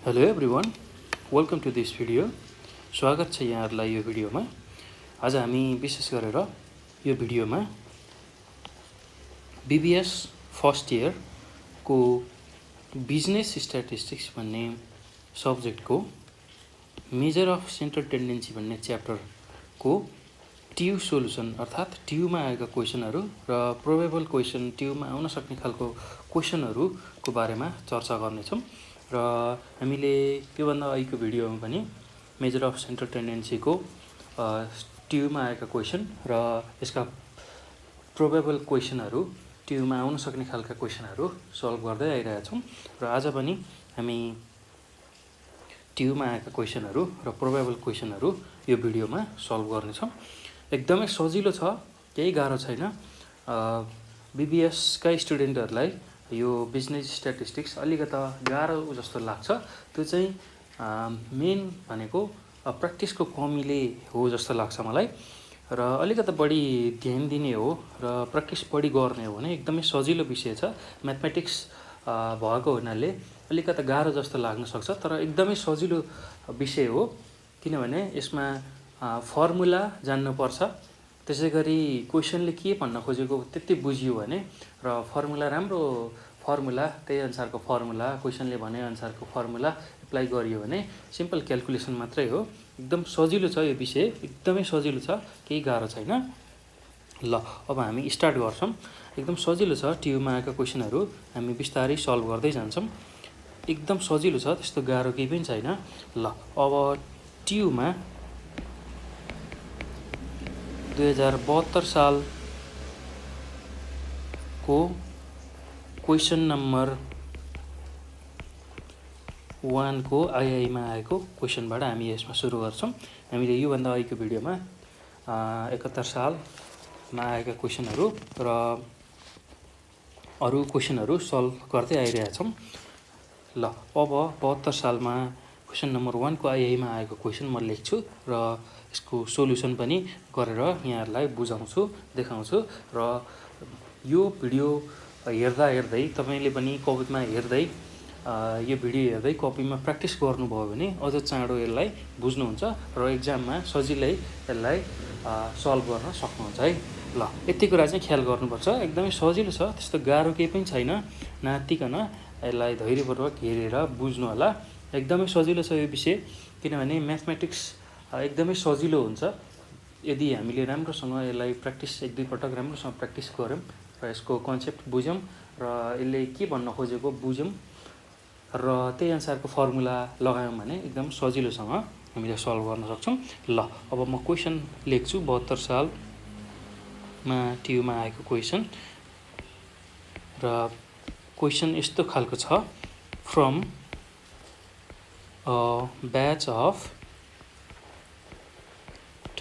Hello everyone, welcome to this video. स्वागत छ यहाँहरूलाई यो भिडियोमा। आज हामी विशेष गरेर यो भिडियोमा बीबीएस फर्स्ट इयरको बिजनेस स्ट्याटिस्टिक्स भन्ने सब्जेक्टको मेजर अफ सेन्ट्रल टेन्डेन्सी भन्ने च्याप्टरको ट्यु सोल्युसन अर्थात् ट्युमा आएका क्वेसनहरू र प्रोबेबल क्वेसन ट्युमा आउन सक्ने खालको क्वेसनहरूको बारेमा चर्चा गर्नेछौँ। र हामीले योभन्दा अघिको भिडियोमा पनि मेजर अफ सेन्ट्रल टेन्डेन्सीको ट्युमा आएका क्वेसन र यसका प्रोबेबल क्वेसनहरू ट्युमा आउन सक्ने खालका क्वेसनहरू सल्भ गर्दै आइरहेका छौँ। र आज पनि हामी ट्युमा आएका क्वेसनहरू र प्रोबेबल क्वेसनहरू यो भिडियोमा सल्भ गर्नेछौँ। एकदमै सजिलो छ, केही गाह्रो छैन। बीबीएसका स्टुडेन्टहरूलाई यो बिजनेस स्ट्याटिस्टिक्स अलिकता गाह्रो जस्तो लाग्छ। त्यो चाहिँ मेन भनेको प्र्याक्टिसको कमीले हो जस्तो लाग्छ मलाई। र अलिकता बढी ध्यान दिने हो र प्र्याक्टिस बढी गर्ने हो भने एकदमै सजिलो विषय छ। म्याथमेटिक्स भएको हुनाले अलिकता गाह्रो जस्तो लाग्न सक्छ, तर एकदमै सजिलो विषय हो। किनभने यसमा फर्मुला जान्नुपर्छ, त्यसै गरी क्वेसनले के भन्न खोजेको त्यति बुझियो भने र राम्रो फर्मुला त्यही अनुसारको फर्मुला क्वेसनले भनेअनुसारको फर्मुला एप्लाई गरियो भने सिम्पल क्यालकुलेसन मात्रै हो। एकदम सजिलो छ यो विषय, एकदमै सजिलो छ, केही गाह्रो छैन। ल अब हामी स्टार्ट गर्छौँ। एकदम सजिलो छ, ट्युमा आएका क्वेसनहरू हामी बिस्तारै सल्भ गर्दै जान्छौँ। एकदम सजिलो छ, त्यस्तो गाह्रो केही पनि छैन। ल अब ट्युमा 2072 सालको क्वेसन नम्बर 1 को आइआईमा आएको क्वेसनबाट हामी यसमा सुरु गर्छौँ। हामीले योभन्दा अघिको भिडियोमा 71 सालमा आएका क्वेसनहरू र अरू क्वेसनहरू सल्भ गर्दै आइरहेका छौँ। ल अब 72 सालमा क्वेसन नम्बर 1 को आइआईमा आएको क्वेसन म लेख्छु र यसको सोल्युसन पनि गरेर यहाँहरूलाई बुझाउँछु, देखाउँछु। र यो भिडियो हेर्दै तपाईँले पनि कपीमा हेर्दै यो भिडियो हेर्दै कपीमा प्र्याक्टिस गर्नुभयो भने अझ चाँडो यसलाई बुझ्नुहुन्छ र एक्जाममा सजिलै यसलाई सल्भ गर्न सक्नुहुन्छ है। ल यति कुरा चाहिँ ख्याल गर्नुपर्छ। एकदमै सजिलो छ, त्यस्तो गाह्रो केही पनि छैन। नातिकन यसलाई धैर्यपूर्वक हेरेर बुझ्नु होला। एकदमै सजिलो छ यो विषय, किनभने म्याथमेटिक्स एकदमै सजिलो हुन्छ यदि हामीले राम्रोसँग यसलाई प्र्याक्टिस 1-2 पटक राम्रोसँग प्र्याक्टिस गऱ्यौँ र यसको कन्सेप्ट बुझ्यौँ र यसले के भन्न खोजेको बुझ्यौँ र त्यही अनुसारको फर्मुला लगायौँ भने एकदम सजिलोसँग हामीले सल्भ गर्न सक्छौँ। ल अब म क्वेसन लेख्छु। 72 सालमा ट्युमा आएको क्वेसन र क्वेसन यस्तो खालको छ। From a batch of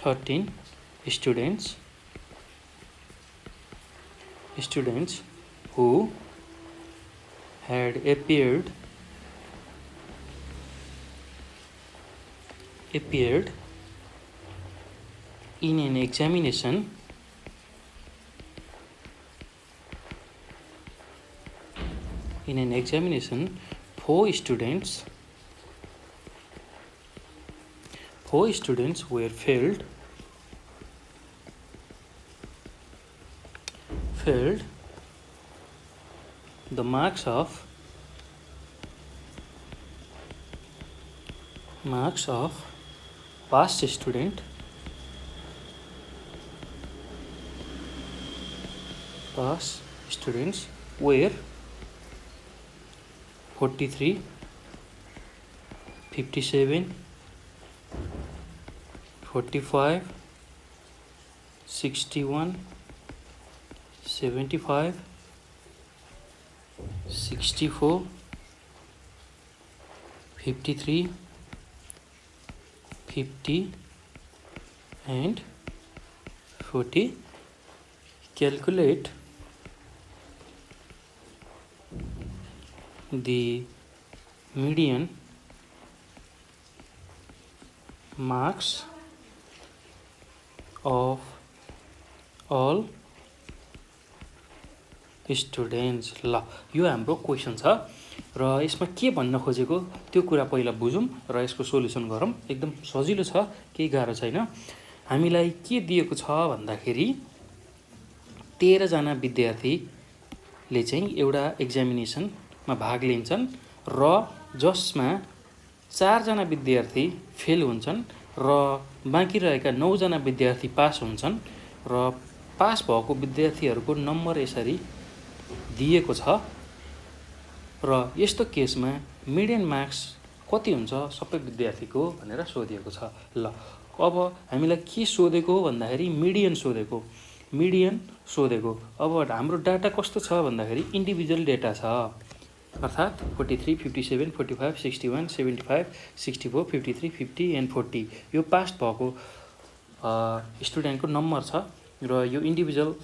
13 students who had appeared in an examination four students were failed. The marks of past students were 43, 57, 45, 61, 75, 64, 53, 50 and 40. Calculate the median marks of all students. ल यो हाम्रो question छ। र यसमा के भन्न खोजेको त्यो कुरा पहिला बुझौँ र यसको सोल्युसन गरौँ। एकदम सजिलो छ, केही गाह्रो छैन। हामीलाई के दिएको छ भन्दाखेरि 13 जना विद्यार्थीले चाहिँ एउटा एक्जामिनेसनमा भाग लिन्छन् र जसमा 4 जना विद्यार्थी फेल हुन्छन् र बाँकी रहेका 9 जना विद्यार्थी पास हुन्छन् र पास भएको विद्यार्थीहरूको नम्बर यसरी दिएको छ र यस्तो केसमा मिडियन मार्क्स कति हुन्छ सबै विद्यार्थीको भनेर सोधिएको छ। ल अब हामीलाई के सोधेको हो भन्दाखेरि मिडियन सोधेको। अब हाम्रो डाटा कस्तो छ भन्दाखेरि इन्डिभिजुअल डेटा छ, अर्थात् 43, 57, 45, 61, 75, 64, 53, 50 एन्ड 40 यो पास भएको स्टुडेन्टको नम्बर छ र यो इन्डिभिजुअल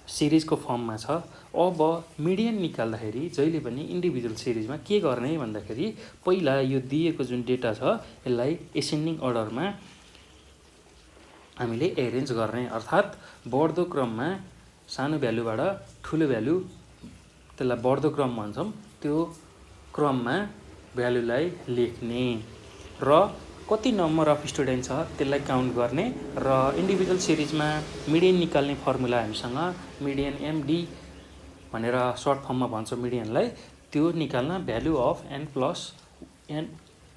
सिरिजको फर्ममा छ। अब मिडियन निकाल्दाखेरि जहिले पनि इन्डिभिजुअल सिरिजमा के गर्ने भन्दाखेरि पहिला यो दिएको जुन डेटा छ यसलाई एसेन्डिङ अर्डरमा हामीले एरेन्ज गर्ने, अर्थात् बढ्दो क्रममा सानो भ्यालुबाट ठुलो भ्यालु, त्यसलाई बढ्दो क्रम भन्छौँ, त्यो क्रममा भ्यालुलाई लेख्ने र कति नम्बर अफ स्टुडेन्ट छ त्यसलाई काउन्ट गर्ने र इन्डिभिजुअल सिरिजमा मिडियन निकाल्ने फर्मुला हामीसँग मिडियन एमडी भनेर सर्ट फर्ममा भन्छ मिडियनलाई, त्यो निकाल्न value of n plus n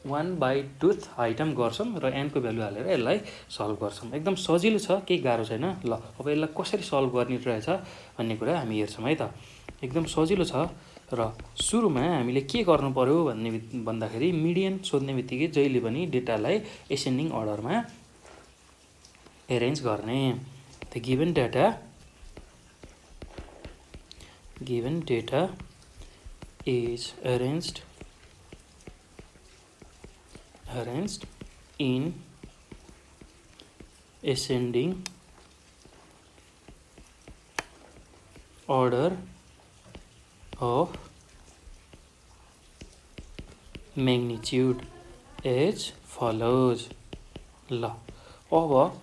1/2 item गर्छौँ र n को भ्यालु हालेर यसलाई सल्भ गर्छौँ। एकदम सजिलो छ, केही गाह्रो छैन। ल अब यसलाई कसरी सल्भ गर्ने रहेछ भन्ने कुरा हामी हेर्छौँ है त। एकदम सजिलो छ र सुरुमा हामीले के गर्नु पर्यो भन्दाखेरि मिडियन सोध्ने बित्तिकै जहिले पनि डेटालाई एसेन्डिङ अर्डरमा एरेन्ज गर्ने। The given data is arranged in ascending order of magnitude as follows। ल अब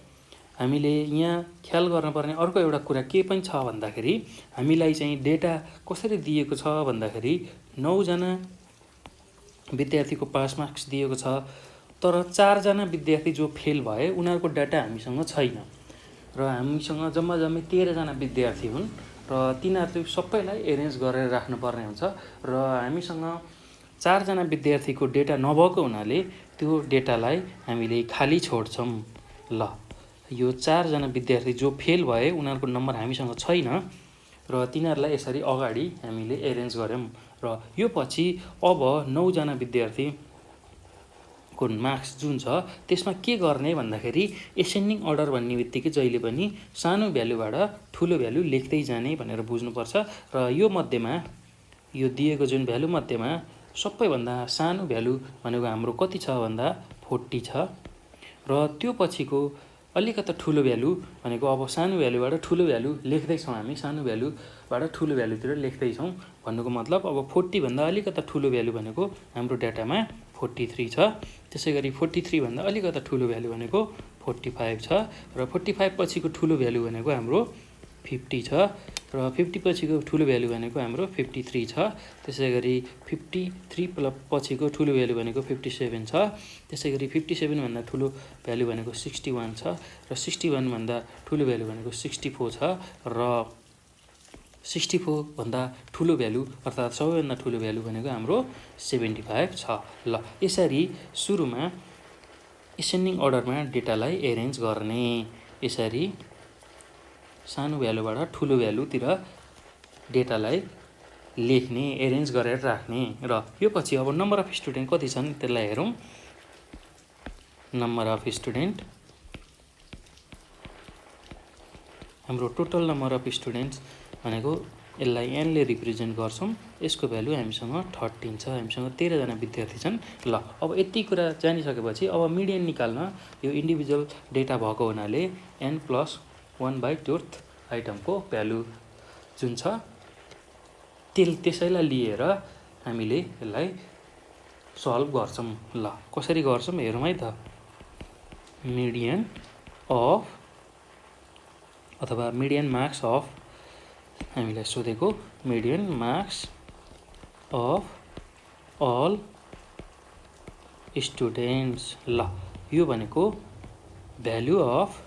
हामीले यहाँ ख्याल गर्नुपर्ने अर्को एउटा कुरा के पनि छ भन्दाखेरि हामीलाई चाहिँ डेटा कसरी दिएको छ भन्दाखेरि 9 जना विद्यार्थीको पास मार्क्स दिएको छ, तर 4 जना विद्यार्थी जो फेल भए उनीहरूको डाटा हामीसँग छैन र हामीसँग जम्मा 13 जना विद्यार्थी हुन् र तिनीहरू सबैलाई एरेन्ज गरेर राख्नुपर्ने हुन्छ र हामीसँग 4 जना विद्यार्थीको डेटा नभएको हुनाले त्यो डेटालाई हामीले खाली छोड्छौँ। ल यो 4 जना विद्यार्थी जो फेल भए उनीहरूको नम्बर हामीसँग छैन र तिनीहरूलाई यसरी अगाडि हामीले एरेन्ज गर्यौँ र यो पछि अब 9 जना विद्यार्थीको मार्क्स जुन छ त्यसमा के गर्ने भन्दाखेरि एसेन्डिङ अर्डर भन्ने बित्तिकै जहिले पनि सानो भ्यालुबाट ठुलो भ्यालु लेख्दै जाने भनेर बुझ्नुपर्छ र यो मध्येमा यो दिएको जुन भ्यालु मध्येमा सबैभन्दा सानो भ्यालु भनेको हाम्रो कति छ भन्दा 40 छ र त्यो पछिको अलिकता ठुलो भ्यालु भनेको अब सानो भ्यालुबाट ठुलो भ्यालु लेख्दैछौँ हामी, सानो भ्यालुबाट ठुलो भ्यालुतिर लेख्दैछौँ भन्नुको मतलब अब 40 भन्दा अलिकता ठुलो भ्यालु भनेको हाम्रो डाटामा 43 छ। त्यसै गरी 43 भन्दा अलिकता ठुलो भ्यालु भनेको 45 छ र 45 पछिको ठुलो भ्यालु भनेको हाम्रो 50 छ र 50 पछिको ठुलो भ्यालु भनेको हाम्रो 53 छ। त्यसै गरी 53 पछिको ठुलो भ्यालु भनेको 57 छ। त्यसै गरी 57 भन्दा ठुलो भ्यालु भनेको 61 छ र 61 भन्दा ठुलो भ्यालु भनेको 64 छ र 64 भन्दा ठुलो भ्यालु अर्थात् सबैभन्दा ठुलो भ्यालु भनेको हाम्रो 75 छ। ल यसरी सुरुमा एसेन्डिङ अर्डरमा डेटालाई एरेन्ज गर्ने, यसरी सानो भ्यालुबाट ठुलो भ्यालुतिर डेटालाई लेख्ने, एरेन्ज गरेर राख्ने र यो पछि अब नम्बर अफ स्टुडेन्ट कति छन् त्यसलाई हेरौँ। नम्बर अफ स्टुडेन्ट हाम्रो टोटल नम्बर अफ स्टुडेन्ट्स भनेको यसलाई एनले रिप्रेजेन्ट गर्छौँ, यसको भ्यालु हामीसँग 13 छ, हामीसँग 13 जना विद्यार्थी छन्। ल अब यति कुरा जानिसकेपछि अब मिडियन निकाल्न यो इन्डिभिजुअल डेटा भएको हुनाले n+1/2 आइटमको भ्यालु जुन छ त्यसैलाई लिएर हामीले यसलाई सल्भ गर्छौँ। ल कसरी गर्छौँ हेरौँ है त। मिडियन अफ अथवा मिडियन मार्क्स अफ हामीलाई सोधेको median marks of all students. ल यो भनेको भ्यालु अफ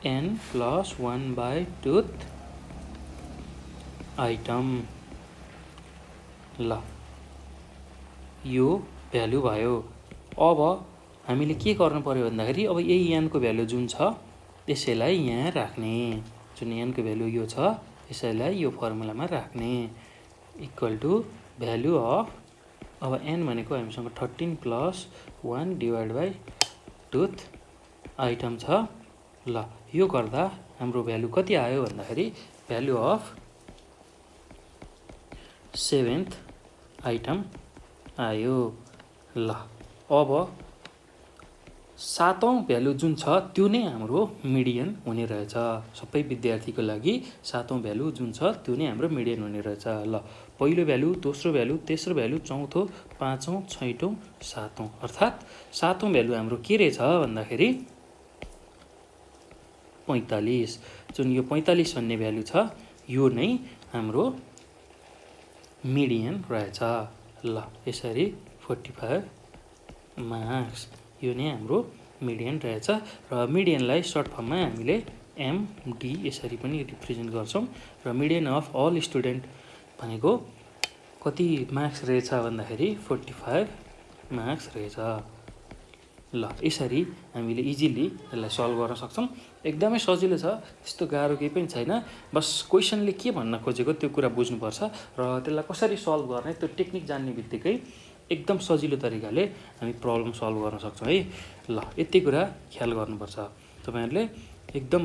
n+1/2 आइटम। ल यो भ्यालु भयो। अब हामीले के गर्नु पर्यो भन्दाखेरि अब यही n को भ्यालु जुन छ त्यसैलाई यहाँ राख्ने, जुन n को भ्यालु यो छ यसैलाई यो फर्मुलामा राख्ने इक्वल टु भ्यालु अफ, अब n भनेको हामीसँग 13+1/2 आइटम छ। ल यो गर्दा हाम्रो भ्यालु कति आयो भन्दाखेरि भ्यालु अफ 7th आइटम आयो। ल अब 7औं भ्यालु जुन छ त्यो नै हाम्रो मिडियन हुने रहेछ। सबै विद्यार्थीको लागि 7औं भ्यालु जुन छ त्यो नै हाम्रो मिडियन हुने रहेछ। ल पहिलो भ्यालु, दोस्रो भ्यालु, तेस्रो भ्यालु, चौथो, पाँचौं, छैटौं, सातौं, अर्थात् 7औं भ्यालु हाम्रो के रहेछ भन्दाखेरि 45। जुन यो 45 भन्ने भ्यालु छ यो नै हाम्रो मिडियन रहेछ। ल यसरी 45 मार्क्स यो नै हाम्रो मिडियन रहेछ। र मिडियनलाई सर्ट फर्ममा हामीले MD यसरी पनि रिप्रेजेन्ट गर्छौँ। र मिडियन अफ अल स्टुडेन्ट भनेको कति मार्क्स रहेछ भन्दाखेरि 45 मार्क्स रहेछ। ल यसरी हामीले इजिली यसलाई सल्भ गर्न सक्छौँ। एकदमै सजिलो छ, त्यस्तो गाह्रो केही पनि छैन। बस क्वेसनले के भन्न खोजेको त्यो कुरा बुझ्नुपर्छ र त्यसलाई कसरी सल्भ गर्ने त्यो टेक्निक जान्ने बित्तिकै एकदम सजिलो तरिकाले हामी प्रब्लम सल्भ गर्न सक्छौँ है। ल यति कुरा ख्याल गर्नुपर्छ। तपाईँहरूले एकदम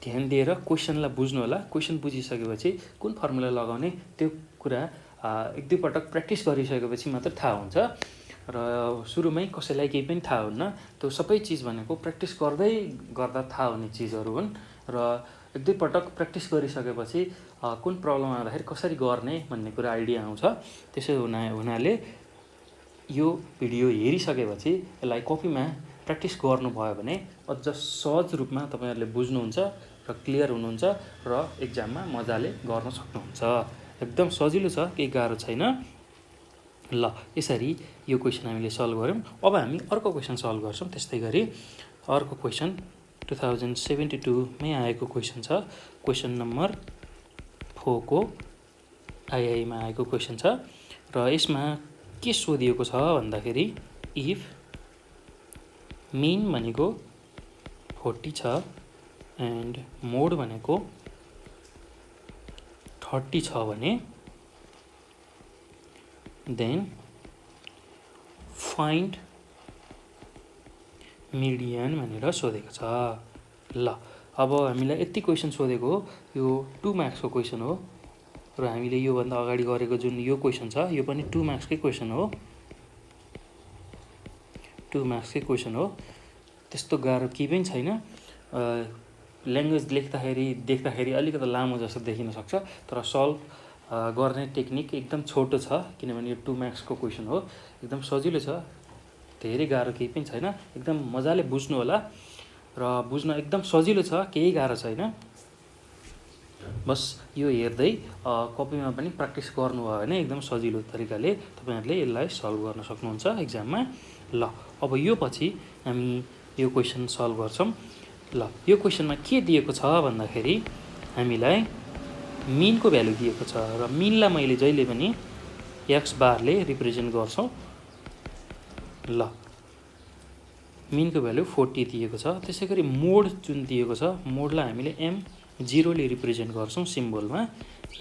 ध्यान दिएर क्वेसनलाई बुझ्नु होला। क्वेसन बुझिसकेपछि कुन फर्मुला लगाउने त्यो कुरा एक दुई पटक प्र्याक्टिस गरिसकेपछि मात्र थाहा हुन्छ। र सुरुमै कसैलाई केही पनि थाहा हुन्न, त्यो सबै चिज भनेको प्र्याक्टिस गर्दै गर्दा थाहा हुने चिजहरू हुन्। र एक दुई पटक प्र्याक्टिस गरिसकेपछि कुन प्रब्लम आउँदाखेरि कसरी गर्ने भन्ने कुरा आइडिया आउँछ। त्यसो हुनाले यो भिडियो हेरिसकेपछि यसलाई कपीमा प्र्याक्टिस गर्नुभयो भने अझ सहज रूपमा तपाईँहरूले बुझ्नुहुन्छ र क्लियर हुनुहुन्छ र एक्जाममा मजाले गर्न सक्नुहुन्छ। एकदम सजिलो छ, केही गाह्रो छैन। ल यसरी यो क्वेसन हामीले सल्भ गऱ्यौँ। अब हामी अर्को क्वेसन सल्भ गर्छौँ। त्यस्तै गरी अर्को क्वेसन 2072मै आएको क्वेसन छ। क्वेसन नम्बर 4 को आइआईमा आएको क्वेसन छ र यसमा के सोधिएको छ भन्दाखेरि इफ मिन भनेको 40 छ एन्ड मोड भनेको 30 छ भने देन फाइन्ड मिडियन भनेर सोधेको छ। ल अब हामीलाई यति क्वेसन सोधेको हो, यो 2 मार्क्सको क्वेसन हो र हामीले योभन्दा अगाडि गरेको जुन यो क्वेसन छ यो पनि 2 मार्क्सकै क्वेसन हो। 2 मार्क्सकै क्वेसन हो, त्यस्तो गाह्रो केही पनि छैन। ल्याङ्ग्वेज देख्दाखेरि अलिकति लामो जस्तो देखिन सक्छ, तर सल्भ गर्ने टेक्निक एकदम छोटो छ किनभने यो 2 मार्क्सको क्वेसन हो। एकदम सजिलो छ, धेरै गाह्रो केही पनि छैन। एकदम मजाले बुझ्नु होला र बुझ्न एकदम सजिलो छ, केही गाह्रो छैन। बस यो हेर्दै कपीमा पनि प्र्याक्टिस गर्नुभयो भने एकदम सजिलो तरिकाले तपाईँहरूले यसलाई सल्भ गर्न सक्नुहुन्छ एक्जाममा। ल अब यो पछि हामी यो क्वेसन सल्भ गर्छौँ। ल यो क्वेसनमा के दिएको छ भन्दाखेरि हामीलाई मिनको भ्यालु दिएको छ र मिनलाई मैले जहिले पनि एक्स बारले रिप्रेजेन्ट गर्छौँ। ल मिनको भ्यालु 40 दिएको छ। त्यसै गरी मोड जुन दिएको छ मोडलाई हामीले M0 ले रिप्रेजेन्ट गर्छौँ सिम्बलमा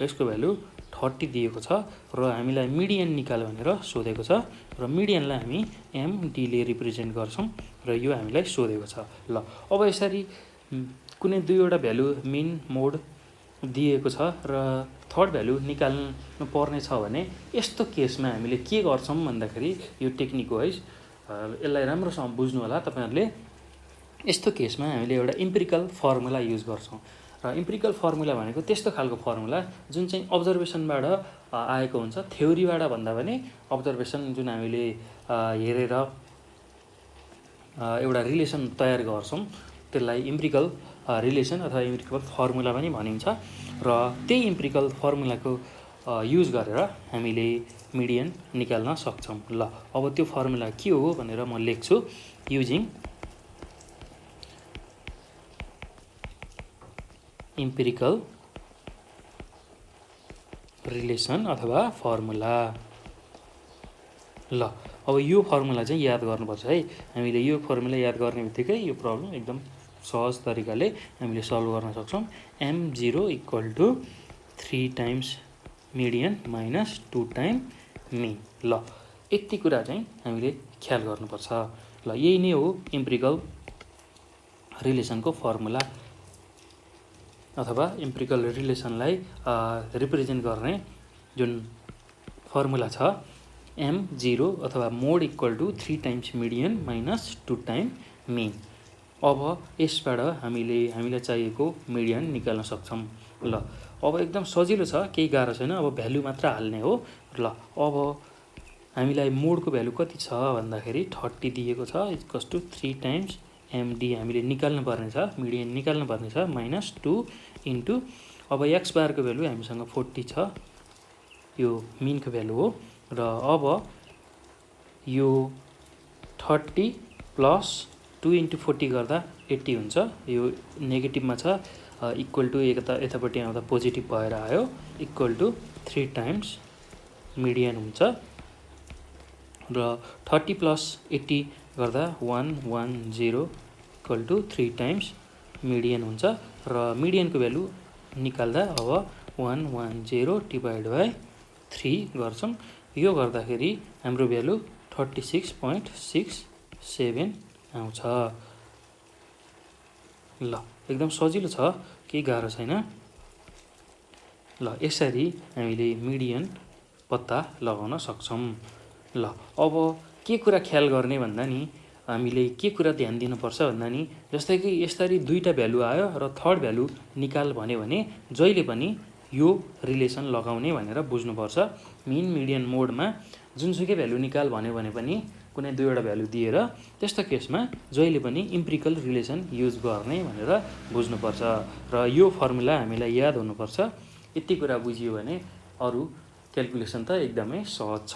र यसको भ्यालु 30 दिएको छ र हामीलाई मिडियन निकाल भनेर सोधेको छ र मिडियनलाई हामी MD ले रिप्रेजेन्ट गर्छौँ र यो हामीलाई सोधेको छ। ल अब यसरी कुनै दुईवटा भ्यालु मिन मोड दिएको छ र थर्ड भ्यालु निकाल्नु पर्ने छ भने यस्तो केसमा हामीले के गर्छौँ भन्दाखेरि यो टेक्निक हो है, यसलाई राम्रोसँग बुझ्नु होला तपाईँहरूले। यस्तो केसमा हामीले एउटा इम्पिरिकल फर्मुला युज गर्छौँ र इम्पिरिकल फर्मुला भनेको त्यस्तो खालको फर्मुला जुन चाहिँ अब्जर्भेसनबाट आएको हुन्छ। थ्योरीबाट भन्दा पनि अब्जर्भेसन जुन हामीले हेरेर एउटा रिलेसन तयार गर्छौँ त्यसलाई इम्पिरिकल रिलेसन अथवा इम्पिरिकल फर्मुला पनि भनिन्छ। र त्यही इम्पिरिकल फर्मुलाको युज गरेर हामीले मिडियन निकाल्न सक्छौँ। ल अब त्यो फर्मुला के हो भनेर म लेख्छु। युजिङ इम्पिरिकल रिलेसन अथवा फर्मुला। ल अब यो फर्मुला चाहिँ याद गर्नुपर्छ है। हामीले यो फर्मुला याद गर्ने बित्तिकै यो प्रब्लम एकदम सहज तरिकाले हामीले सल्भ गर्न सक्छौँ। m0 = 3 times median minus 2 time mean. ल यति कुरा चाहिँ हामीले ख्याल गर्नुपर्छ। ल यही नै हो इम्पिरिकल रिलेसनको फर्मुला अथवा इम्पिरिकल रिलेसनलाई रिप्रेजेन्ट गर्ने जुन फर्मुला छ m0 अथवा mode = 3 times median minus 2 time mean. अब यसबाट हामीलाई चाहिएको मिडियन निकाल्न सक्छौँ। ल अब एकदम सजिलो छ, केही गाह्रो छैन। अब भ्यालु मात्र हाल्ने हो। ल अब हामीलाई मोडको भ्यालु कति छ भन्दाखेरि 30 दिएको छ = 3 टाइम्स md हामीले निकाल्नु पर्ने छ, मिडियन निकाल्नु पर्ने छ माइनस 2 इन्टु अब x बारको भ्यालु हामीसँग 40 छ, यो मिनको भ्यालु हो। र अब यो 30 प्लस 2 इन्टु 40 गर्दा 80 हुन्छ। यो नेगेटिभमा छ, इक्वल टु यतापट्टि आउँदा पोजिटिभ भएर आयो, इक्वल टु 3 टाइम्स मिडियन हुन्छ। र 30 प्लस 80 गर्दा 110 इक्वल टु 3 टाइम्स मिडियन हुन्छ। र मिडियनको भ्यालु निकाल्दा अब 110/3 गर्छौँ। यो गर्दाखेरि हाम्रो भ्यालु 36.67 आउँछ। ल एकदम सजिलो छ, केही गाह्रो छैन। ल यसरी हामीले मिडियन पत्ता लगाउन सक्छौँ। ल अब के कुरा ख्याल गर्ने भन्दा नि हामीले के कुरा ध्यान दिनुपर्छ भन्दा नि जस्तै कि यसरी दुईटा भ्यालु आयो र थर्ड भ्यालु निकाल भन्यो भने जहिले पनि यो रिलेसन लगाउने भनेर बुझ्नुपर्छ। मिन मिडियन मोडमा जुनसुकै भ्यालु निकाल भन्यो भने पनि कुनै दुईवटा भ्यालु दिएर त्यस्तो केसमा जहिले पनि इम्पिरिकल रिलेसन युज गर्ने भनेर बुझ्नुपर्छ। र यो फर्मुला हामीलाई याद हुनुपर्छ। यति कुरा बुझियो भने अरू क्याल्कुलेसन त एकदमै सहज छ।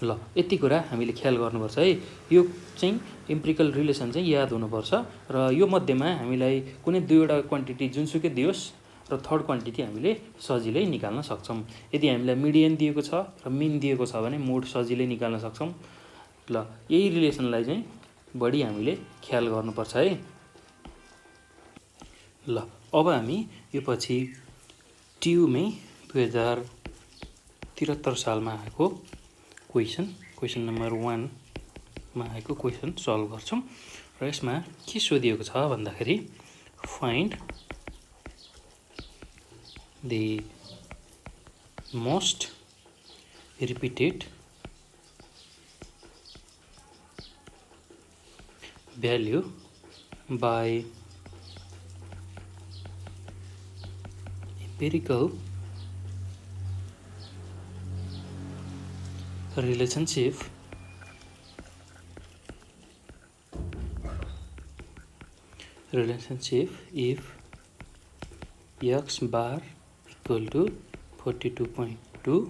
ल यति कुरा हामीले ख्याल गर्नुपर्छ है। यो चाहिँ इम्पिरिकल रिलेसन चाहिँ याद हुनुपर्छ। र यो मध्येमा हामीलाई कुनै दुईवटा क्वान्टिटी जुनसुकै दियोस् र थर्ड क्वान्टिटी हामीले सजिलै निकाल्न सक्छौँ। यदि हामीलाई मिडियन दिएको छ र मिन दिएको छ भने मोड सजिलै निकाल्न सक्छौँ। ल यही रिलेसनलाई चाहिँ बढी हामीले ख्याल गर्नुपर्छ है। ल अब हामी यो पछि ट्युमै 2073 सालमा आएको क्वेसन नम्बर 1 मा आएको क्वेसन सल्भ गर्छौँ। र यसमा के सोधिएको छ भन्दाखेरि find the most repeated value by empirical relationship if x bar equal to 42.2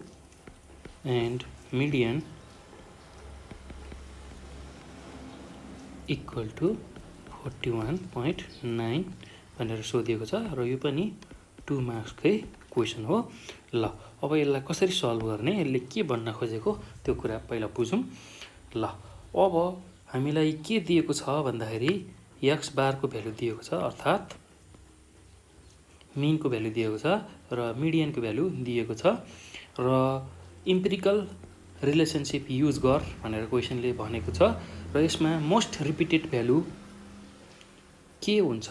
and median equal to 41.9 भनेर सोधिएको छ। र यो पनि 2 मार्क्सकै क्वेसन हो। ल अब यसलाई कसरी सल्भ गर्ने, यसले के भन्न खोजेको त्यो कुरा पहिला बुझौँ। ल अब हामीलाई के दिएको छ भन्दाखेरि एक्स बारको भ्यालु दिएको छ, अर्थात् मिनको भ्यालु दिएको छ र मिडियनको भ्यालु दिएको छ। र इम्पिरिकल रिलेसनसिप युज गर भनेर क्वेसनले भनेको छ। र यसमा मोस्ट रिपिटेड भ्यालु के हुन्छ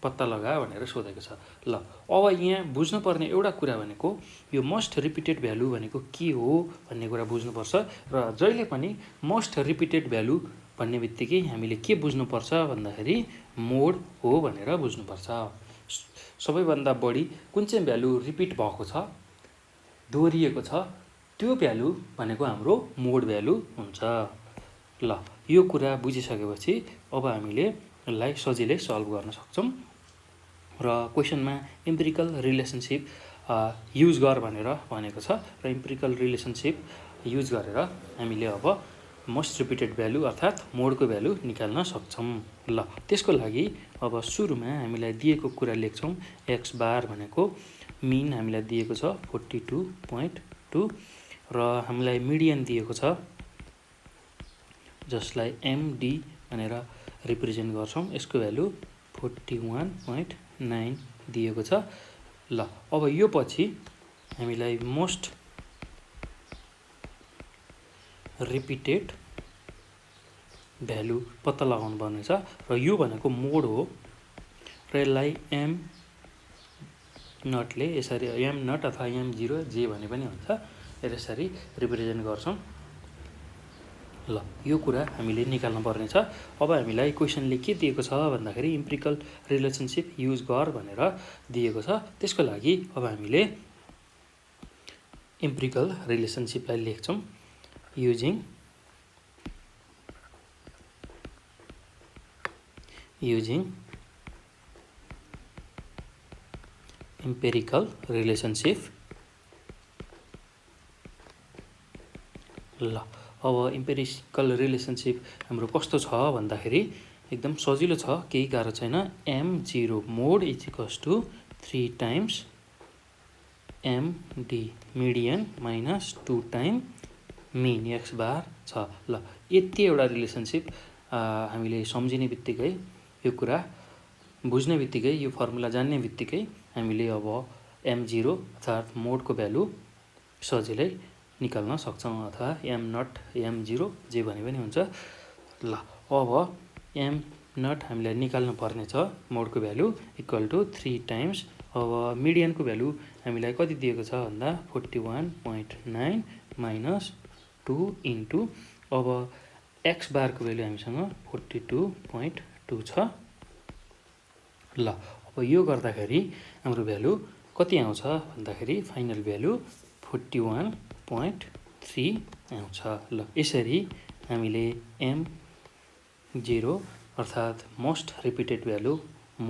पत्ता लगा भनेर सोधेको छ। ल अब यहाँ बुझ्नुपर्ने एउटा कुरा भनेको यो मोस्ट रिपिटेड भ्यालु भनेको के हो भन्ने कुरा बुझ्नुपर्छ। र जहिले पनि मोस्ट रिपिटेड भ्यालु भन्ने बित्तिकै हामीले के बुझ्नुपर्छ भन्दाखेरि मोड हो भनेर बुझ्नुपर्छ। सबैभन्दा बढी कुन चाहिँ भ्यालु रिपिट भएको छ, दोहोरिएको छ, त्यो भ्यालु भनेको हाम्रो मोड भ्यालु हुन्छ। ल यो कुरा बुझिसकेपछि अब हामीले यसलाई सजिलै सल्भ गर्न सक्छौँ। र क्वेसनमा इम्पिरिकल रिलेसनसिप युज गर भनेर भनेको छ र इम्पिरिकल रिलेसनसिप युज गरेर हामीले अब मोस्ट रिपिटेड भ्यालु अर्थात् मोडको भ्यालु निकाल्न सक्छौँ। ल त्यसको लागि अब सुरुमा हामीलाई दिएको कुरा लेख्छौँ। एक्स बार भनेको मिन हामीलाई दिएको छ 42.2 र हामीलाई मिडियन दिएको छ जसलाई एमडी भनेर रिप्रेजेन्ट गर्छौँ। यसको भ्यालु 41.9 दिएको छ। ल अब यो पछि हामीलाई मोस्ट रिपिटेड भ्यालु पत्ता लगाउनु पर्ने छ र यो भनेको मोड हो र यसलाई एम नटले यसरी एम नट अथवा एम जिरो जे भने पनि हुन्छ यसरी रिप्रेजेन्ट गर्छौँ। ल यो कुरा हामीले निकाल्नु पर्ने छ। अब हामीलाई क्वेसनले के दिएको छ भन्दाखेरि इम्पिरिकल रिलेसनसिप युज गर भनेर दिएको छ। त्यसको लागि अब हामीले इम्पिरिकल रिलेसनसिपलाई लेख्छौँ। using empirical relationship। ल अब इम्पेरिकल रिलेसनसिप हाम्रो कस्तो छ भन्दाखेरि एकदम सजिलो छ, केही गाह्रो छैन। m0 mode is equals to 3 times md median minus 2 time mean x bar छ। ल यति एउटा रिलेसनसिप हामीले सम्झिने बित्तिकै यो कुरा बुझ्ने बित्तिकै यो फर्मुला जान्ने बित्तिकै हामीले अब m0 अर्थात् मोडको भ्यालु सजिलै निकाल्न सक्छौँ अथवा एम नट m0 जे भने पनि हुन्छ। ल अब एम नट हामीलाई निकाल्नु पर्ने छ मोडको भ्यालु इक्वल टु 3 टाइम्स। अब मिडियनको भ्यालु हामीलाई कति दिएको छ भन्दा 41.9 माइनस 2 इन्टु अब एक्स बारको भ्यालु हामीसँग 42.2 छ। ल अब यो गर्दाखेरि हाम्रो भ्यालु कति आउँछ भन्दाखेरि फाइनल भ्यालु 41.3 आउँछ। ल यसरी हामीले m0 अर्थात् मोस्ट रिपिटेड भ्यालु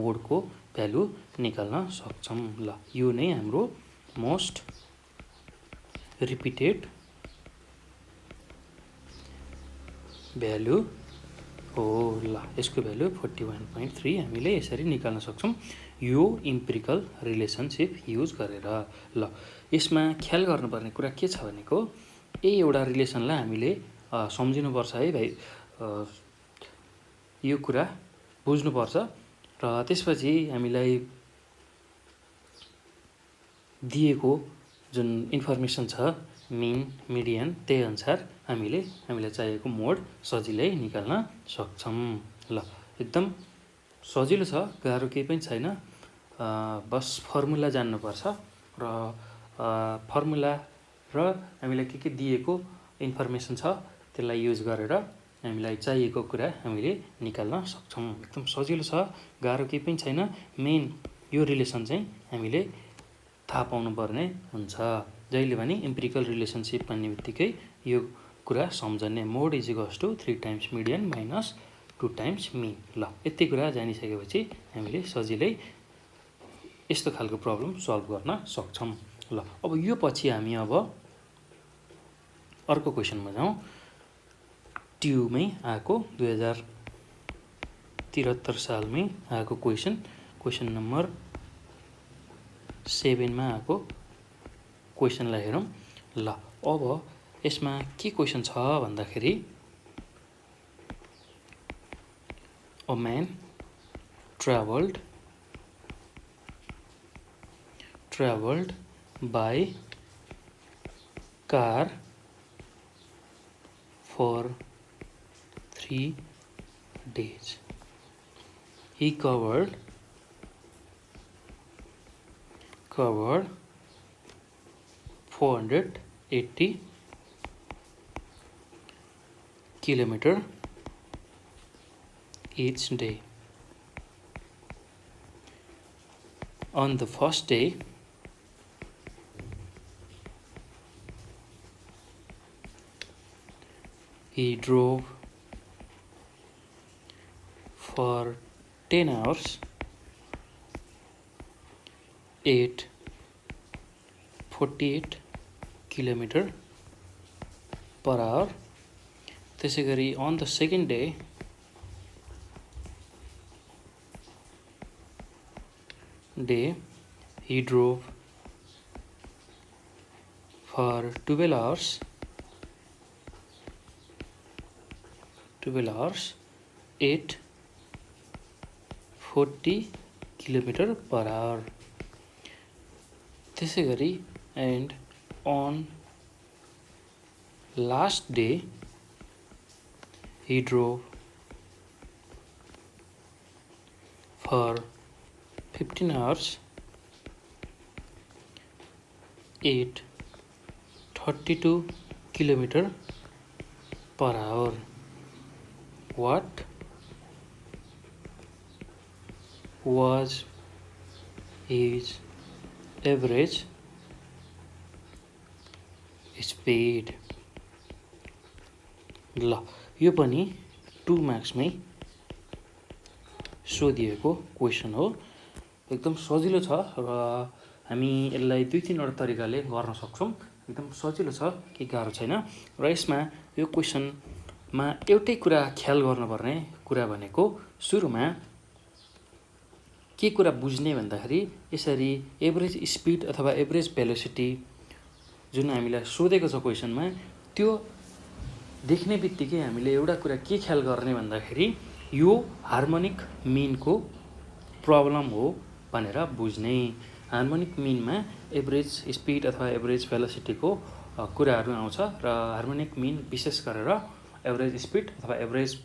मोडको भ्यालु निकाल्न सक्छौँ। ल यो नै हाम्रो मोस्ट रिपिटेड भ्यालु हो। ल यसको भ्यालु 41.3 हामीले यसरी निकाल्न सक्छौँ यो इम्पिरिकल रिलेसनसिप युज गरेर। ल यसमा ख्याल गर्नुपर्ने कुरा के छ भनेको एउटा रिलेसनलाई हामीले सम्झिनुपर्छ है भाइ, यो कुरा बुझ्नुपर्छ र त्यसपछि हामीलाई दिएको जुन इन्फर्मेसन छ मिन मिडियन त्यही अनुसार हामीलाई चाहिएको मोड सजिलै निकाल्न सक्छौँ। ल एकदम सजिलो छ, गाह्रो केही पनि छैन। बस फर्मुला जान्नुपर्छ र फर्मुला र हामीलाई के दिएको इन्फर्मेसन छ त्यसलाई युज गरेर हामीलाई चाहिएको कुरा हामीले निकाल्न सक्छौँ। एकदम सजिलो छ, गाह्रो केही पनि छैन। मेन यो रिलेसन चाहिँ हामीले थाहा पाउनुपर्ने हुन्छ। जहिले पनि इम्पिरिकल रिलेसनसिप भन्ने बित्तिकै यो कुरा सम्झने mode is equals to 3 times median minus 2 times mean. ल यति कुरा जानिसकेपछि हामीले सजिलै यस्तो खालको प्रब्लम सल्भ गर्न सक्छौँ। ल अब यो पछि हामी अब अर्को क्वेसनमा जाउँ। ट्युमै आएको 2073 सालमै आएको क्वेसन नम्बर 7 मा आएको क्वेसनलाई हेरौँ। ल अब यसमा के क्वेसन छ भन्दाखेरि a man traveled by car for 3 days. He covered 480 kilometer each day. On the first day, he drove for 10 hours, ate 48 kilometre per hour. त्यसै गरी on the second day he drove for 12 hours 8 40 kilometre per hour. त्यसै गरी and on last day he drove for 15 hours 8 32 kilometre per hour. What was his average speed? ल यो पनि 2 मार्क्समै सोधिएको question हो। एकदम सजिलो छ र हामी यसलाई 2-3 तरिकाले गर्न सक्छौँ। एकदम सजिलो छ, केही गाह्रो छैन। र यसमा यो क्वेसनमा एउटै कुरा ख्याल गर्नुपर्ने कुरा भनेको सुरुमा के कुरा बुझ्ने भन्दाखेरि यसरी एभरेज स्पिड अथवा एभरेज भेलोसिटी जुन हामीलाई सोधेको छ क्वेसनमा, त्यो देख्ने बित्तिकै हामीले एउटा कुरा के ख्याल गर्ने भन्दाखेरि यो हार्मोनिक मिनको प्रब्लम हो भनेर बुझ्ने। हार्मोनिक मिनमा एभरेज स्पिड अथवा एभरेज भेलोसिटीको कुराहरू आउँछ र हार्मोनिक मिन विशेष गरेर एभरेज स्पिड अथवा एभरेज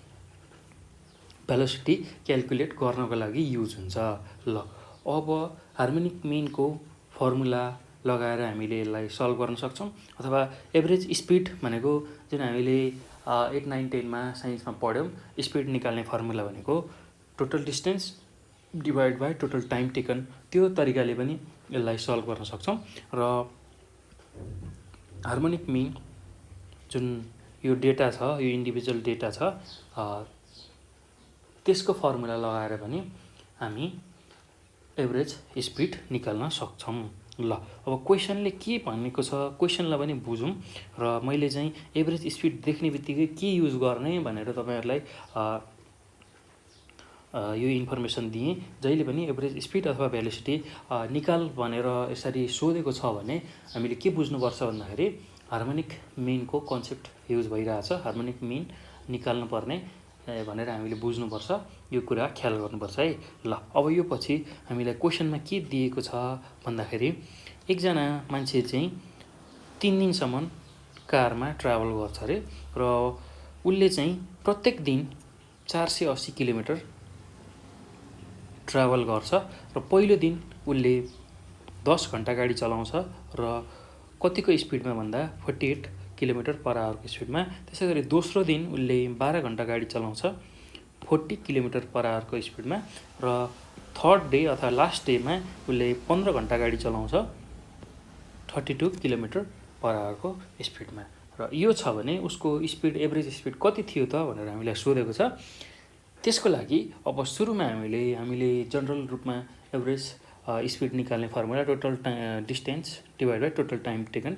भेलोसिटी क्यालकुलेट गर्नको लागि युज हुन्छ। ल अब हार्मोनिक मिनको फर्मुला लगाएर हामीले यसलाई सल्भ गर्न सक्छौँ। अथवा एभरेज स्पिड भनेको जुन हामीले 8, 9, 10मा साइन्समा पढ्यौँ, स्पिड निकाल्ने फर्मुला भनेको total distance divide by total time taken. त्यो तरिकाले पनि यसलाई सल्भ गर्न सक्छौँ। र हार्मोनिक मिन जुन यो डेटा छ, यो इन्डिभिजुअल डेटा छ, त्यसको फर्मुला लगाएर पनि हामी एभरेज स्पिड निकाल्न सक्छौँ। ल अब क्वेसनले के भनेको छ, क्वेसनलाई पनि बुझौँ। र मैले चाहिँ एभरेज स्पिड देख्ने बित्तिकै के युज गर्ने भनेर तपाईँहरूलाई यो इन्फर्मेसन दिएँ। जहिले पनि एभरेज स्पिड अथवा भेलोसिटी निकाल भनेर यसरी सोधेको छ भने हामीले के बुझ्नुपर्छ भन्दाखेरि हार्मोनिक मिनको कन्सेप्ट युज भइरहेछ। हार्मोनिक मिन निकाल्नुपर्ने भनेर हामीले बुझ्नुपर्छ। यो कुरा ख्याल गर्नुपर्छ है। ल अब यो पछि हामीलाई क्वेसनमा के दिएको छ भन्दाखेरि एकजना मान्छे चाहिँ 3 दिनसम्म कारमा ट्राभल गर्छ अरे र उसले चाहिँ प्रत्येक दिन 480 किलोमिटर ट्राभल गर्छ र पहिलो दिन उसले 10 घन्टा गाडी चलाउँछ र कतिको स्पिडमा भन्दा 48 किलोमिटर पर आवरको स्पिडमा। त्यसै गरी दोस्रो दिन उसले 12 घन्टा गाडी चलाउँछ 40 किलोमिटर पर आवरको स्पिडमा। र थर्ड डे अथवा लास्ट डेमा उसले 15 घन्टा गाडी चलाउँछ 32 किलोमिटर पर आवरको स्पिडमा। र यो छ भने उसको स्पिड एभरेज स्पिड कति थियो त भनेर हामीलाई सोधेको छ। त्यसको लागि अब सुरुमा हामीले जनरल रूपमा एभरेज स्पिड निकाल्ने formula total distance divide by total time taken,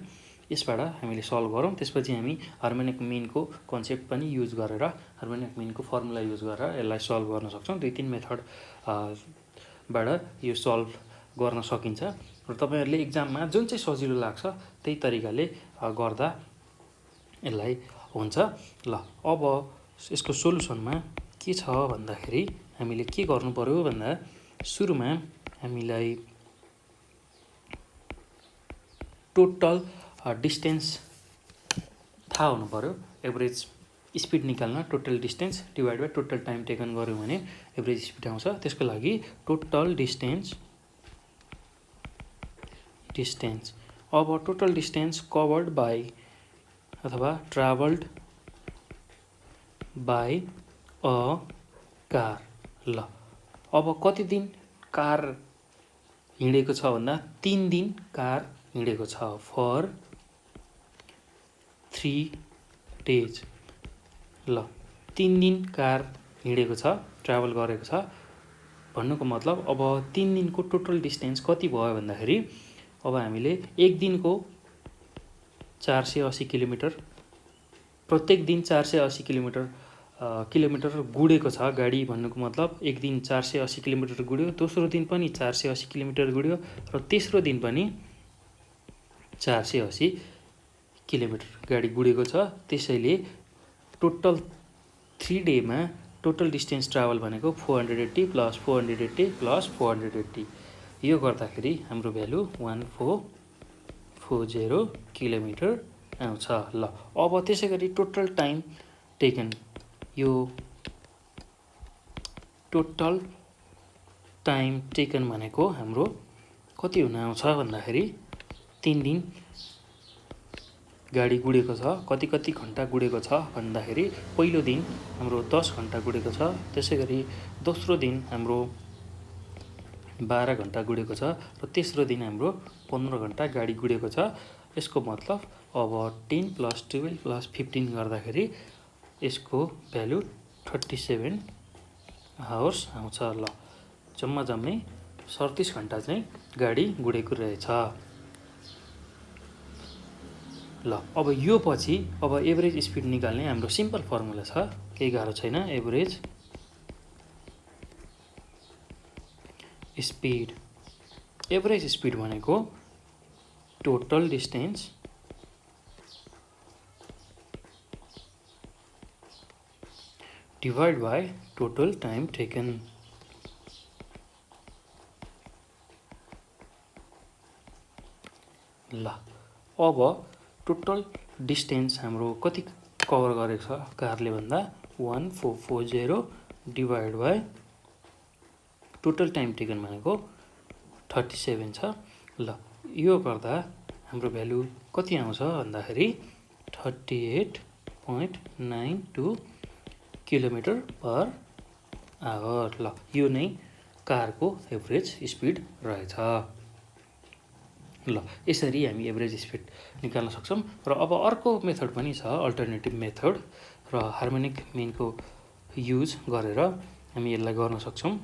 यसबाट हामीले सल्भ गरौँ। त्यसपछि हामी हार्मोनिक मिनको कन्सेप्ट पनि युज गरेर हार्मोनिक मिनको फर्मुला युज गरेर यसलाई सल्भ गर्न सक्छौँ। 2-3 मेथडबाट यो सल्भ गर्न सकिन्छ र तपाईँहरूले इक्जाममा जुन चाहिँ सजिलो लाग्छ त्यही तरिकाले गर्दा यसलाई हुन्छ। ल अब यसको सोलुसनमा के छ भन्दाखेरि हामीले के गर्नु पर्यो भन्दा सुरुमा हामीलाई टोटल डिस्टेन्स थाहा हुनु पर्यो। एभरेज स्पिड निकाल्न total distance divide by total time taken गऱ्यौँ भने एभरेज स्पिड आउँछ। त्यसको लागि टोटल डिस्टेन्स अब टोटल डिस्टेन्स कभर्ड बाई अथवा ट्राभल्ड बाई अ कार। ल अब कति दिन कार हिँडेको छ भन्दा 3 दिन कार हिँडेको छ फर 3 डेज। ल 3 दिन कार हिँडेको छ, ट्राभल गरेको छ भन्नुको मतलब अब 3 दिनको टोटल डिस्टेन्स कति भयो भन्दाखेरि अब हामीले एक दिनको 480 किलोमिटर, प्रत्येक दिन 480 किलोमिटर गुडेको छ गाडी भन्नुको मतलब एक दिन 480 किलोमिटर गुड्यो, दोस्रो दिन पनि 480 किलोमिटर गुड्यो र तेस्रो दिन पनि 480 किलोमिटर गाडी गुडेको छ। त्यसैले टोटल 3 डेमा टोटल डिस्टेन्स ट्राभल भनेको 480 प्लस 480 प्लस 480, यो गर्दाखेरि हाम्रो भ्यालु 1440 किलोमिटर आउँछ। ल अब त्यसै गरी टोटल टाइम टेकन, यो टोटल टाइम टेकन भनेको हाम्रो कति हुन आउँछ भन्दाखेरि 3 दिन गाडी गुडेको छ। कति घन्टा गुडेको छ भन्दाखेरि पहिलो दिन हाम्रो 10 घन्टा गुडेको छ, त्यसै गरी दोस्रो दिन हाम्रो 12 घन्टा गुडेको छ र तेस्रो दिन हाम्रो 15 घन्टा गाडी गुडेको छ। यसको मतलब अब 10 प्लस 12 प्लस 15 गर्दाखेरि यसको भ्यालु 37 आवर्स आउँछ। ल जम्मै 37 घन्टा चाहिँ गाडी गुडेको रहेछ। ल अब यो पछि अब एभरेज स्पिड निकाल्ने हाम्रो सिम्पल फर्मुला छ, केही गाह्रो छैन। एभरेज स्पिड भनेको total distance divide by total time taken. ल अब टोटल डिस्टेन्स हाम्रो कति कभर गरेको छ कारले भन्दा 1440 divide by total time taken भनेको 37 छ। ल यो गर्दा हाम्रो भ्यालु कति आउँछ भन्दाखेरि 38.92 किलोमिटर पर आवर। ल यो नै कारको एभरेज स्पिड रहेछ। ल यसरी हामी एभरेज स्पिड निकाल्न सक्छौँ। र अब अर्को मेथड पनि छ, अल्टरनेटिभ मेथड, र हार्मोनिक मिनको युज गरेर हामी यसलाई गर्न सक्छौँ।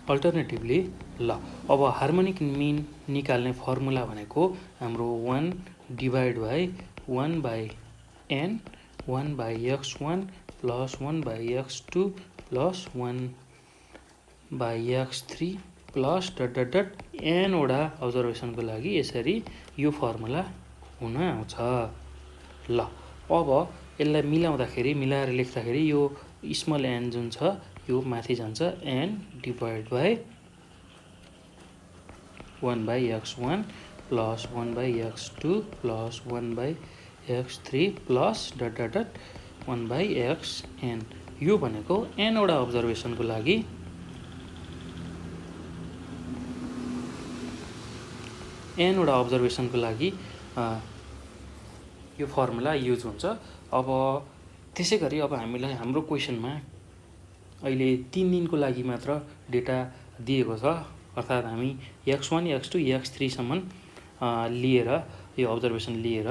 अल्टरनेटिभली ल अब हार्मोनिक मिन निकाल्ने फर्मुला भनेको हाम्रो 1 divide by 1 by n 1 by x1 plus 1 by x2 plus 1 by x3 plus dot n वटा अब्जर्भेसनको लागि यसरी यो फर्मुला हुन आउँछ। ल अब यसलाई मिलाएर लेख्दाखेरि यो स्मल n जुन छ यो माथि जान्छ, n divide by 1 by x1 plus 1 by x2 plus 1 by x3 plus dot 1 by xn। यो भनेको n वटा अब्जर्भेसनको लागि यो फर्मुला युज हुन्छ। अब त्यसै गरी अब हामीलाई हाम्रो क्वेसनमा अहिले 3 दिनको लागि मात्र डेटा दिएको छ, अर्थात् हामी x1 x2 x3 सम्म लिएर यो अब्जर्भेसन लिएर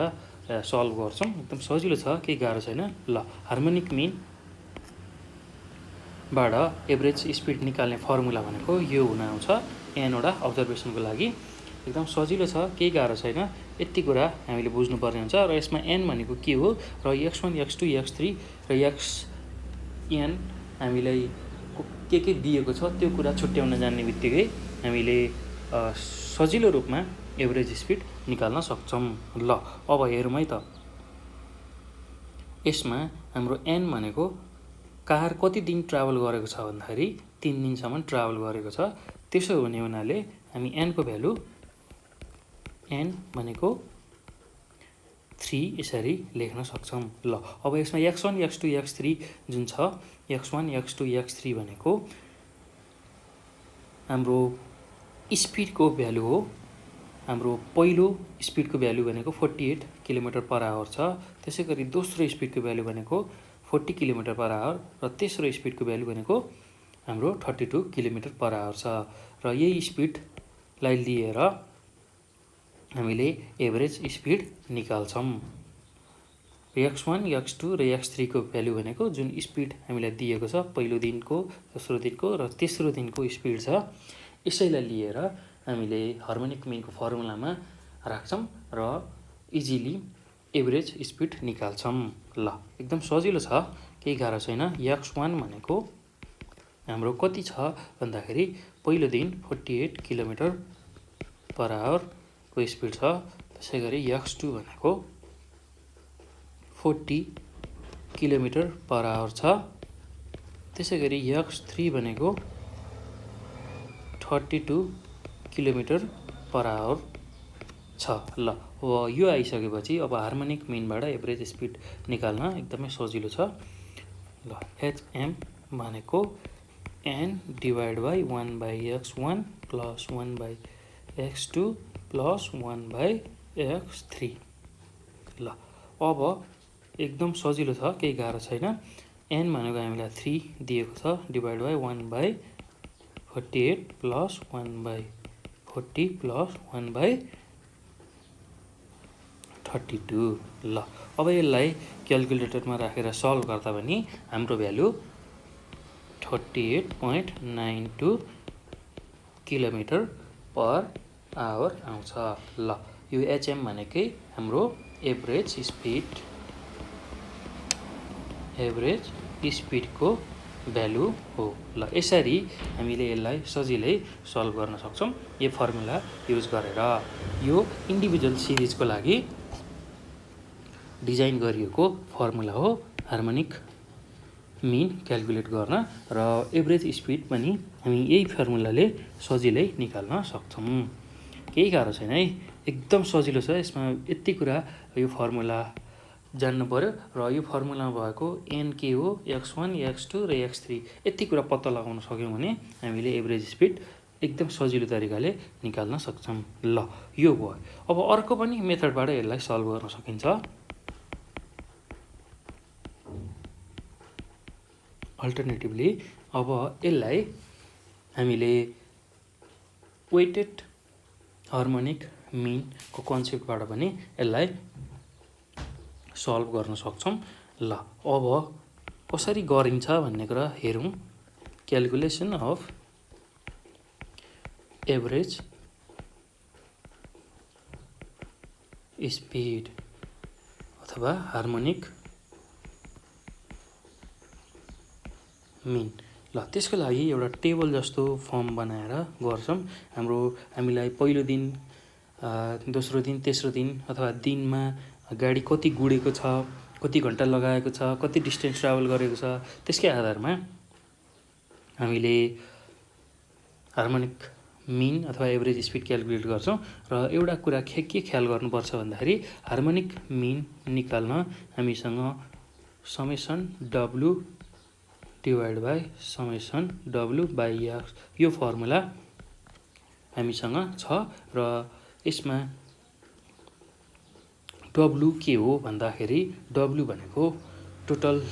सल्भ गर्छौँ। एकदम सजिलो छ, केही गाह्रो छैन। ल हार्मोनिक मिन बाट एभरेज स्पिड निकाल्ने फर्मुला भनेको यो हुन आउँछ n वटा अब्जर्भेसनको लागि। एकदम सजिलो छ, केही गाह्रो छैन, यति कुरा हामीले बुझ्नुपर्ने हुन्छ। र यसमा n भनेको के हो र x1 x2 x3 र xn हामीलाई के दिएको छ त्यो कुरा छुट्याउन जान्ने बित्तिकै हामीले सजिलो रूपमा एभरेज स्पिड निकाल्न सक्छौँ। ल अब हेरौँ है त, यसमा हाम्रो n भनेको कार कति दिन ट्राभल गरेको छ भन्दाखेरि 3 दिनसम्म ट्राभल गरेको छ। त्यसो हुने हुनाले हामी n को भ्यालु n भनेको 3 यसरी लेख्न सक्छौँ। ल अब यसमा x1 x2 x3 जुन छ, x1 x2 x3 भनेको हाम्रो स्पिडको भ्यालु हो। हाम्रो पहिलो स्पिडको भ्यालु भनेको 48 किलोमिटर पर आवर छ, त्यसै गरी दोस्रो स्पिडको भ्यालु भनेको 40 किलोमिटर पर आवर र तेस्रो स्पिडको भ्यालु भनेको हाम्रो 32 किलोमिटर पर आवर छ। र यही स्पिडलाई लिएर हामीले एभरेज स्पिड निकाल्छौँ। x1 x2 र x3 को भ्यालु भनेको जुन स्पिड हामीलाई दिएको छ पहिलो दिनको, दोस्रो दिनको र तेस्रो दिनको स्पिड छ, यसैलाई लिएर हामीले हार्मोनिक मिनको फर्मुलामा राख्छौँ र इजिली एभरेज स्पिड निकाल्छौँ। ल एकदम सजिलो छ, केही गाह्रो छैन। x1 भनेको हाम्रो कति छ भन्दाखेरि पहिलो दिन 48 किलोमिटर पर आवरको स्पिड छ। त्यसै गरी x2 भनेको 40 किलोमिटर पर आवर छ। त्यसै गरी x3 भनेको 32 किलोमिटर पर आवर छ। ल यो आइसकेपछि अब हार्मोनिक मिनबाट एभरेज स्पिड निकाल्न एकदमै सजिलो छ। ल HM भनेको n divide by 1/x1 plus 1/x2 plus 1/x3। ल अब एकदम सजिलो छ, केही गाह्रो छैन। n भनेको हामीलाई 3 दिएको छ डिभाइड बाई 1/48 प्लस 1/40 प्लस 1/32। ल अब यसलाई क्यालकुलेटरमा राखेर सल्भ गर्दा पनि हाम्रो भ्यालु 38.92 किलोमिटर पर आवर आउँछ। ल यो HM भनेकै हाम्रो एभरेज स्पिडको भ्यालु हो। ल यसरी हामीले यसलाई सजिलै सल्भ गर्न सक्छौँ यो फर्मुला युज गरेर। यो इन्डिभिजुअल सिरिजको लागि डिजाइन गरिएको फर्मुला हो हार्मोनिक मिन क्यालकुलेट गर्न, र एभरेज स्पिड पनि हामी यही फर्मुलाले सजिलै निकाल्न सक्छौँ। केही गाह्रो छैन है, एकदम सजिलो छ। यसमा यति कुरा यो फर्मुला जान्नु पर्यो र यो फर्मुलामा भएको n के हो, x1 x2 र x3 यति कुरा पत्ता लगाउन सक्यौँ भने हामीले एभरेज स्पिड एकदम सजिलो तरिकाले निकाल्न सक्छौँ। ल यो भयो। अब अर्को पनि मेथडबाट यसलाई सल्भ गर्न सकिन्छ। अल्टरनेटिभली अब यसलाई हामीले वेटेड हार्मोनिक मिनको कन्सेप्टबाट पनि यसलाई सल्भ गर्न सक्छौँ। ल अब कसरी गरिन्छ भन्ने कुरा हेरौँ। क्यालकुलेसन अफ एभरेज स्पिड अथवा हार्मोनिक मिन। ल त्यसको लागि एउटा टेबल जस्तो फर्म बनाएर गर्छौँ। हामीलाई पहिलो दिन, दोस्रो दिन, तेस्रो दिन अथवा दिनमा गाडी कति गुडेको छ, कति घन्टा लगाएको छ, कति डिस्टेन्स ट्राभल गरेको छ, त्यसकै आधारमा हामीले हार्मोनिक मिन अथवा एभरेज स्पिड क्यालकुलेट गर्छौँ। र एउटा कुरा के ख्याल गर्नुपर्छ भन्दाखेरि हार्मोनिक मिन निकाल्न हामीसँग summation W divide by summation W by x यो फर्मुला हामीसँग छ। र यसमा W के हो भन्दाखेरि W भनेको टोटल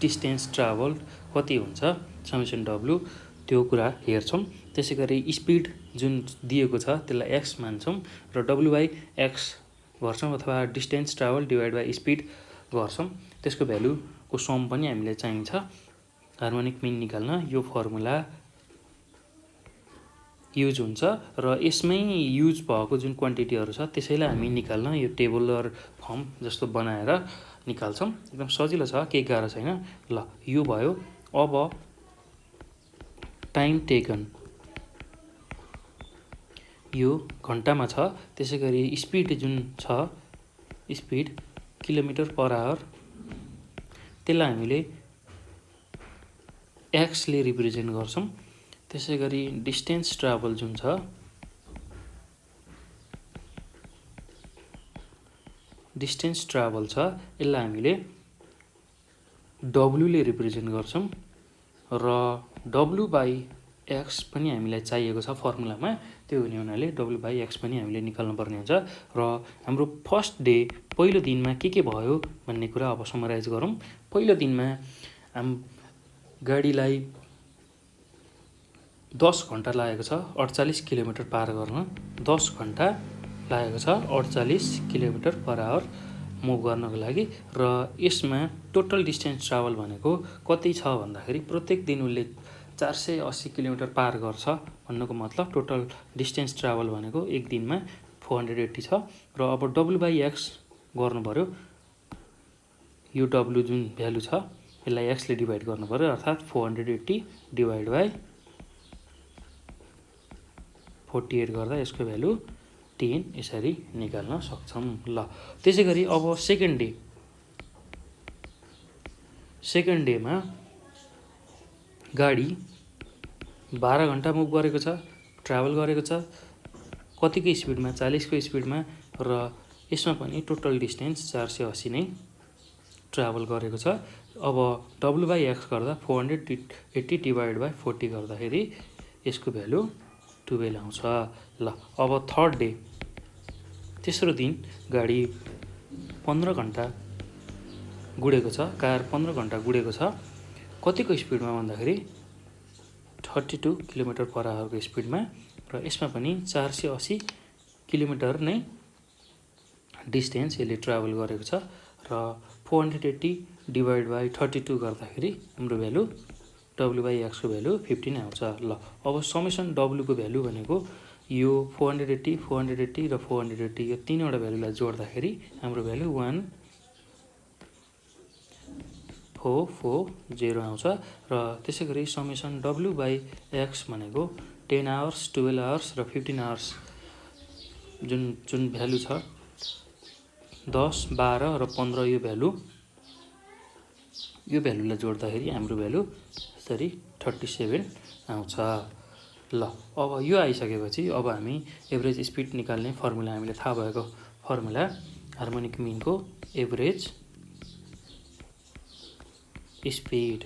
डिस्टेन्स ट्राभल कति हुन्छ समेसन W, त्यो कुरा हेर्छौँ। त्यसै गरी स्पिड जुन दिएको छ त्यसलाई x मान्छौँ र W/x गर्छौँ अथवा distance travel divide by speed गर्छौँ। त्यसको भ्यालुको सम पनि हामीलाई चाहिन्छ हार्मोनिक मिन निकाल्न। यो फर्मुला युज हुन्छ र यसमै युज भएको जुन क्वान्टिटीहरू छ त्यसैलाई हामी निकाल्न यो टेबलर फर्म जस्तो बनाएर निकाल्छौँ। एकदम सजिलो छ, केही गाह्रो छैन। ल यो भयो। अब टाइम टेकन यो घन्टामा छ। त्यसै गरी स्पिड जुन छ, स्पिड किलोमिटर पर आवर, त्यसलाई हामीले x ले रिप्रेजेन्ट गर्छौँ। त्यसै गरी डिस्टेन्स ट्राभल जुन छ, डिस्टेन्स ट्राभल छ यसलाई हामीले W ले रिप्रेजेन्ट गर्छौँ र W/x पनि हामीलाई चाहिएको छ फर्मुलामा। त्यो हुने हुनाले W/x पनि हामीले निकाल्नु पर्ने हुन्छ। र हाम्रो फर्स्ट डे पहिलो दिनमा के भयो भन्ने कुरा अब समराइज गरौँ। पहिलो दिनमा गाडीलाई 10 घन्टा लागेको छ 48 किलोमिटर पार गर्न। 10 घन्टा लागेको छ 48 किलोमिटर पर आवर मुभ गर्नको लागि। र यसमा टोटल डिस्टेन्स ट्राभल भनेको कति छ भन्दाखेरि प्रत्येक दिन उसले 480 किलोमिटर पार गर्छ भन्नुको मतलब टोटल डिस्टेन्स ट्राभल भनेको एक दिनमा 480 छ। र अब W/X गर्नु पर्यो। यो W जुन भ्यालु छ यसलाई X ले डिभाइड गर्नु पर्यो, अर्थात् 480 डिभाइड बाई 48 गर्दा यसको भ्यालु 10 यसरी निकाल्न सक्छौँ। ल त्यसै गरी अब सेकेन्ड डेमा गाडी 12 घन्टा मुभ गरेको छ, ट्राभल गरेको छ, कतिको स्पिडमा, 40 को स्पिडमा, र यसमा पनि टोटल डिस्टेन्स 480 नै ट्राभल गरेको छ। अब W/X गर्दा 480 डिभाइड बाई 40 गर्दाखेरि यसको भ्यालु 12 आउँछ। ल अब थर्ड डे, तेस्रो दिन गाडी 15 घन्टा गुडेको छ, कार 15 घन्टा गुडेको छ, कतिको स्पिडमा भन्दाखेरि 32 किलोमिटर पर आवरको स्पिडमा, र यसमा पनि 480 किलोमिटर नै डिस्टेन्स यसले ट्राभल गरेको छ। र 480 डिभाइड बाई 32 गर्दाखेरि हाम्रो भ्यालु W/X को भ्यालु 15 आउँछ। ल अब समेसन W को भ्यालु भनेको यो 480, 480 र 480 यो तीनवटा भ्यालुलाई जोड्दाखेरि हाम्रो भ्यालु 1440 आउँछ। र त्यसै गरी समेसन W/X भनेको 10 आवर्स, 12 आवर्स र 15 आवर्स जुन भ्यालु छ 10, 12 र 15 यो भ्यालुलाई जोड्दाखेरि हाम्रो भ्यालु यसरी 37 आउँछ। ल अब यो आइसकेपछि अब हामी एभरेज स्पिड निकाल्ने फर्मुला, हामीले थाहा भएको फर्मुला हार्मोनिक मिनको एभरेज स्पिड,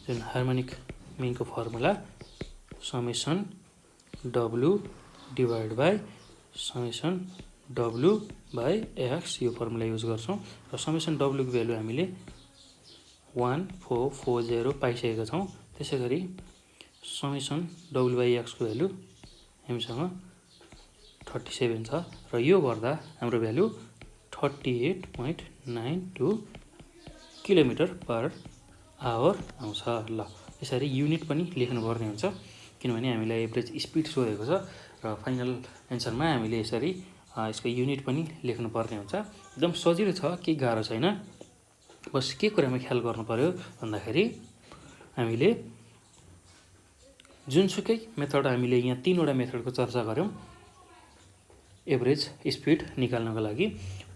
जुन हार्मोनिक मिनको formula summation W divide by summation W/X यो फर्मुला युज गर्छौँ। र समेसन W को भ्यालु हामीले 1440 पाइसकेका छौँ। त्यसै गरी समेसन W/X को भ्यालु हामीसँग 37 छ, र यो गर्दा हाम्रो भ्यालु 38.92 किलोमिटर पर आवर आउँछ। ल यसरी युनिट पनि लेख्नुपर्ने हुन्छ, किनभने हामीलाई एभरेज स्पिड सोधेको छ, र फाइनल एन्सरमा हामीले यसरी यसको युनिट पनि लेख्नुपर्ने हुन्छ। एकदम सजिलो छ, केही गाह्रो छैन। बस के कुरामा ख्याल गर्नु पर्यो भन्दाखेरि हामीले जुनसुकै मेथड, हामीले यहाँ तीनवटा मेथडको चर्चा गऱ्यौँ एभरेज स्पिड निकाल्नको लागि।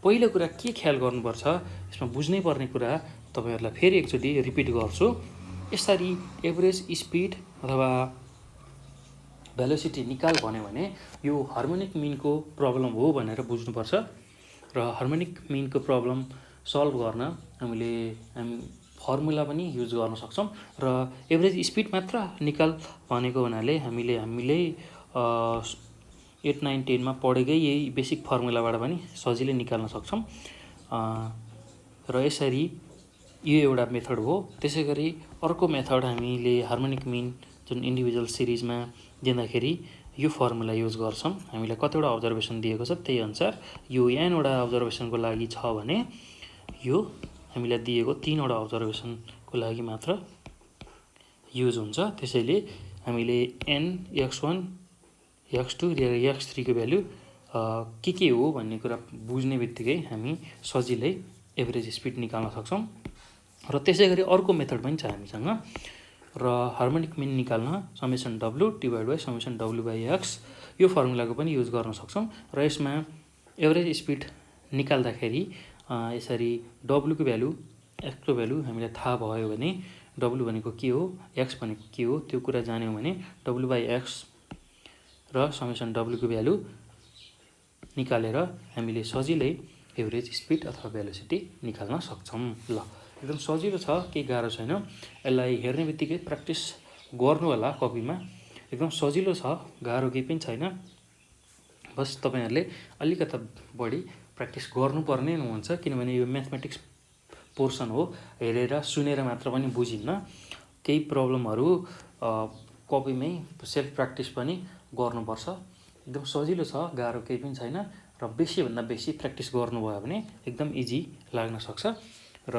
पहिलो कुरा के ख्याल गर्नुपर्छ, यसमा बुझ्नै पर्ने कुरा तपाईहरुलाई फेरि एकचोटि रिपिट गर्छु। यसरी एभरेज स्पिड अथवा भेलोसिटी निकाल भन्यो भने यो हार्मोनिक मिनको प्रब्लम हो भनेर बुझ्नुपर्छ। र हार्मोनिक मिनको प्रब्लम सल्भ गर्न हामी फर्मुला पनि युज गर्न सक्छौँ। र एभरेज स्पिड मात्र निकाल भनेको हुनाले हामीले 8, 9, 10 मा पढेकै यही बेसिक फर्मुलाबाट पनि सजिलै निकाल्न सक्छौँ। र यसरी यो एउटा मेथड हो। त्यसै गरी अर्को मेथड हामीले हार्मोनिक मिन जुन इन्डिभिजुअल सिरिजमा दिँदाखेरि यो फर्मुला युज गर्छौँ। हामीलाई कतिवटा अब्जर्भेसन दिएको छ त्यही अनुसार यो n वटा अब्जर्भेसनको लागि छ भने यो हामीलाई दिएको 3 वटा अब्जर्भेसनको लागि मात्र युज हुन्छ। त्यसैले हामीले n, x1, x2 र x3 को भ्यालु के हो भन्ने कुरा बुझ्ने बित्तिकै हामी सजिलै एभरेज स्पिड निकाल्न सक्छौँ। र त्यसै गरी अर्को मेथड पनि छ हामीसँग। र हार्मोनिक मिन निकाल्न summation W divide by summation W/X यो फर्मुलाको पनि युज गर्न सक्छौँ। र यसमा एभरेज स्पिड निकाल्दाखेरि यसरी W को भ्यालु, X को भ्यालु हामीलाई थाहा भयो भने W भनेको के हो, X भनेको के हो त्यो कुरा जान्यौँ भने W/X र समेसन W को भ्यालु निकालेर हामीले सजिलै एभरेज स्पिड अथवा भेलोसिटी निकाल्न सक्छौँ। ल एकदम सजिलो छ, केही गाह्रो छैन। यसलाई हेर्ने बित्तिकै प्र्याक्टिस गर्नु होला कपीमा। एकदम सजिलो छ, गाह्रो केही पनि छैन। बस तपाईहरुले अलिकता बढी प्र्याक्टिस गर्नुपर्ने हुन्छ, किनभने यो म्याथमेटिक्स पोर्सन हो। हेरेर सुनेर मात्र पनि बुझिन्न। केही प्रब्लमहरू कपीमै सेल्फ प्र्याक्टिस पनि गर्नुपर्छ। एकदम सजिलो छ, गाह्रो केही पनि छैन। र बेसी भन्दा बेसी प्र्याक्टिस गर्नुभयो भने एकदम इजी लाग्न सक्छ। र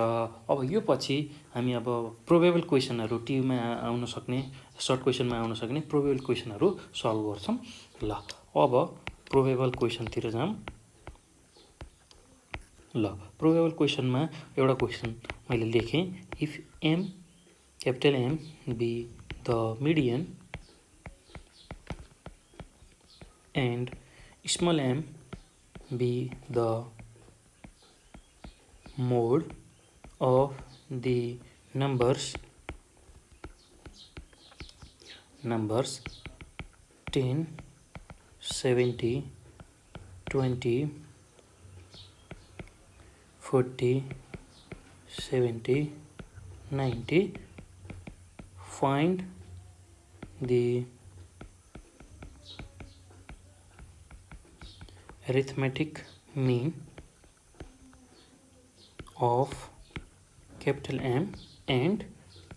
अब यो पछि हामी अब प्रोबेबल क्वेसनहरू टीमा आउन सक्ने सर्ट क्वेसनमा आउन सक्ने प्रोबेबल क्वेसनहरू सल्भ गर्छौँ। ल अब प्रोबेबल क्वेसनतिर जाऊँ। ल प्रोबेबल क्वेसनमा एउटा क्वेसन मैले लेखेँ, if M capital M be the median and small m be the mode of the numbers 10, 70, 20, 40, 70, 90, find the arithmetic mean of capital M and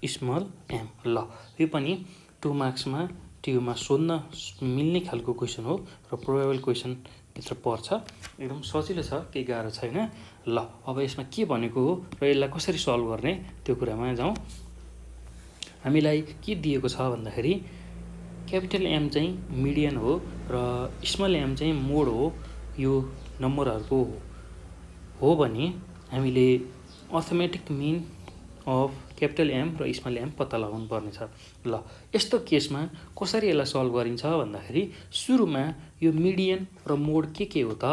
small m। ल यो पनि 2 मार्क्समा टियुमा सोध्न मिल्ने खालको क्वेसन हो र प्रोबेबल क्वेसन भित्र पर्छ। एकदम सजिलो छ, केही गाह्रो छैन। ल अब यसमा के भनेको हो र यसलाई कसरी सल्भ गर्ने त्यो कुरामा जाउँ। हामीलाई के दिएको छ भन्दाखेरि क्यापिटल एम चाहिँ मिडियन हो र स्मल एम चाहिँ मोड हो, यो नम्बरहरूको हो भने हामीले arithmetic mean of capital M र स्मल एम पत्ता लगाउनु पर्नेछ। ल यस्तो केसमा कसरी यसलाई सल्भ गरिन्छ भन्दाखेरि सुरुमा यो मिडियन र मोड के हो त,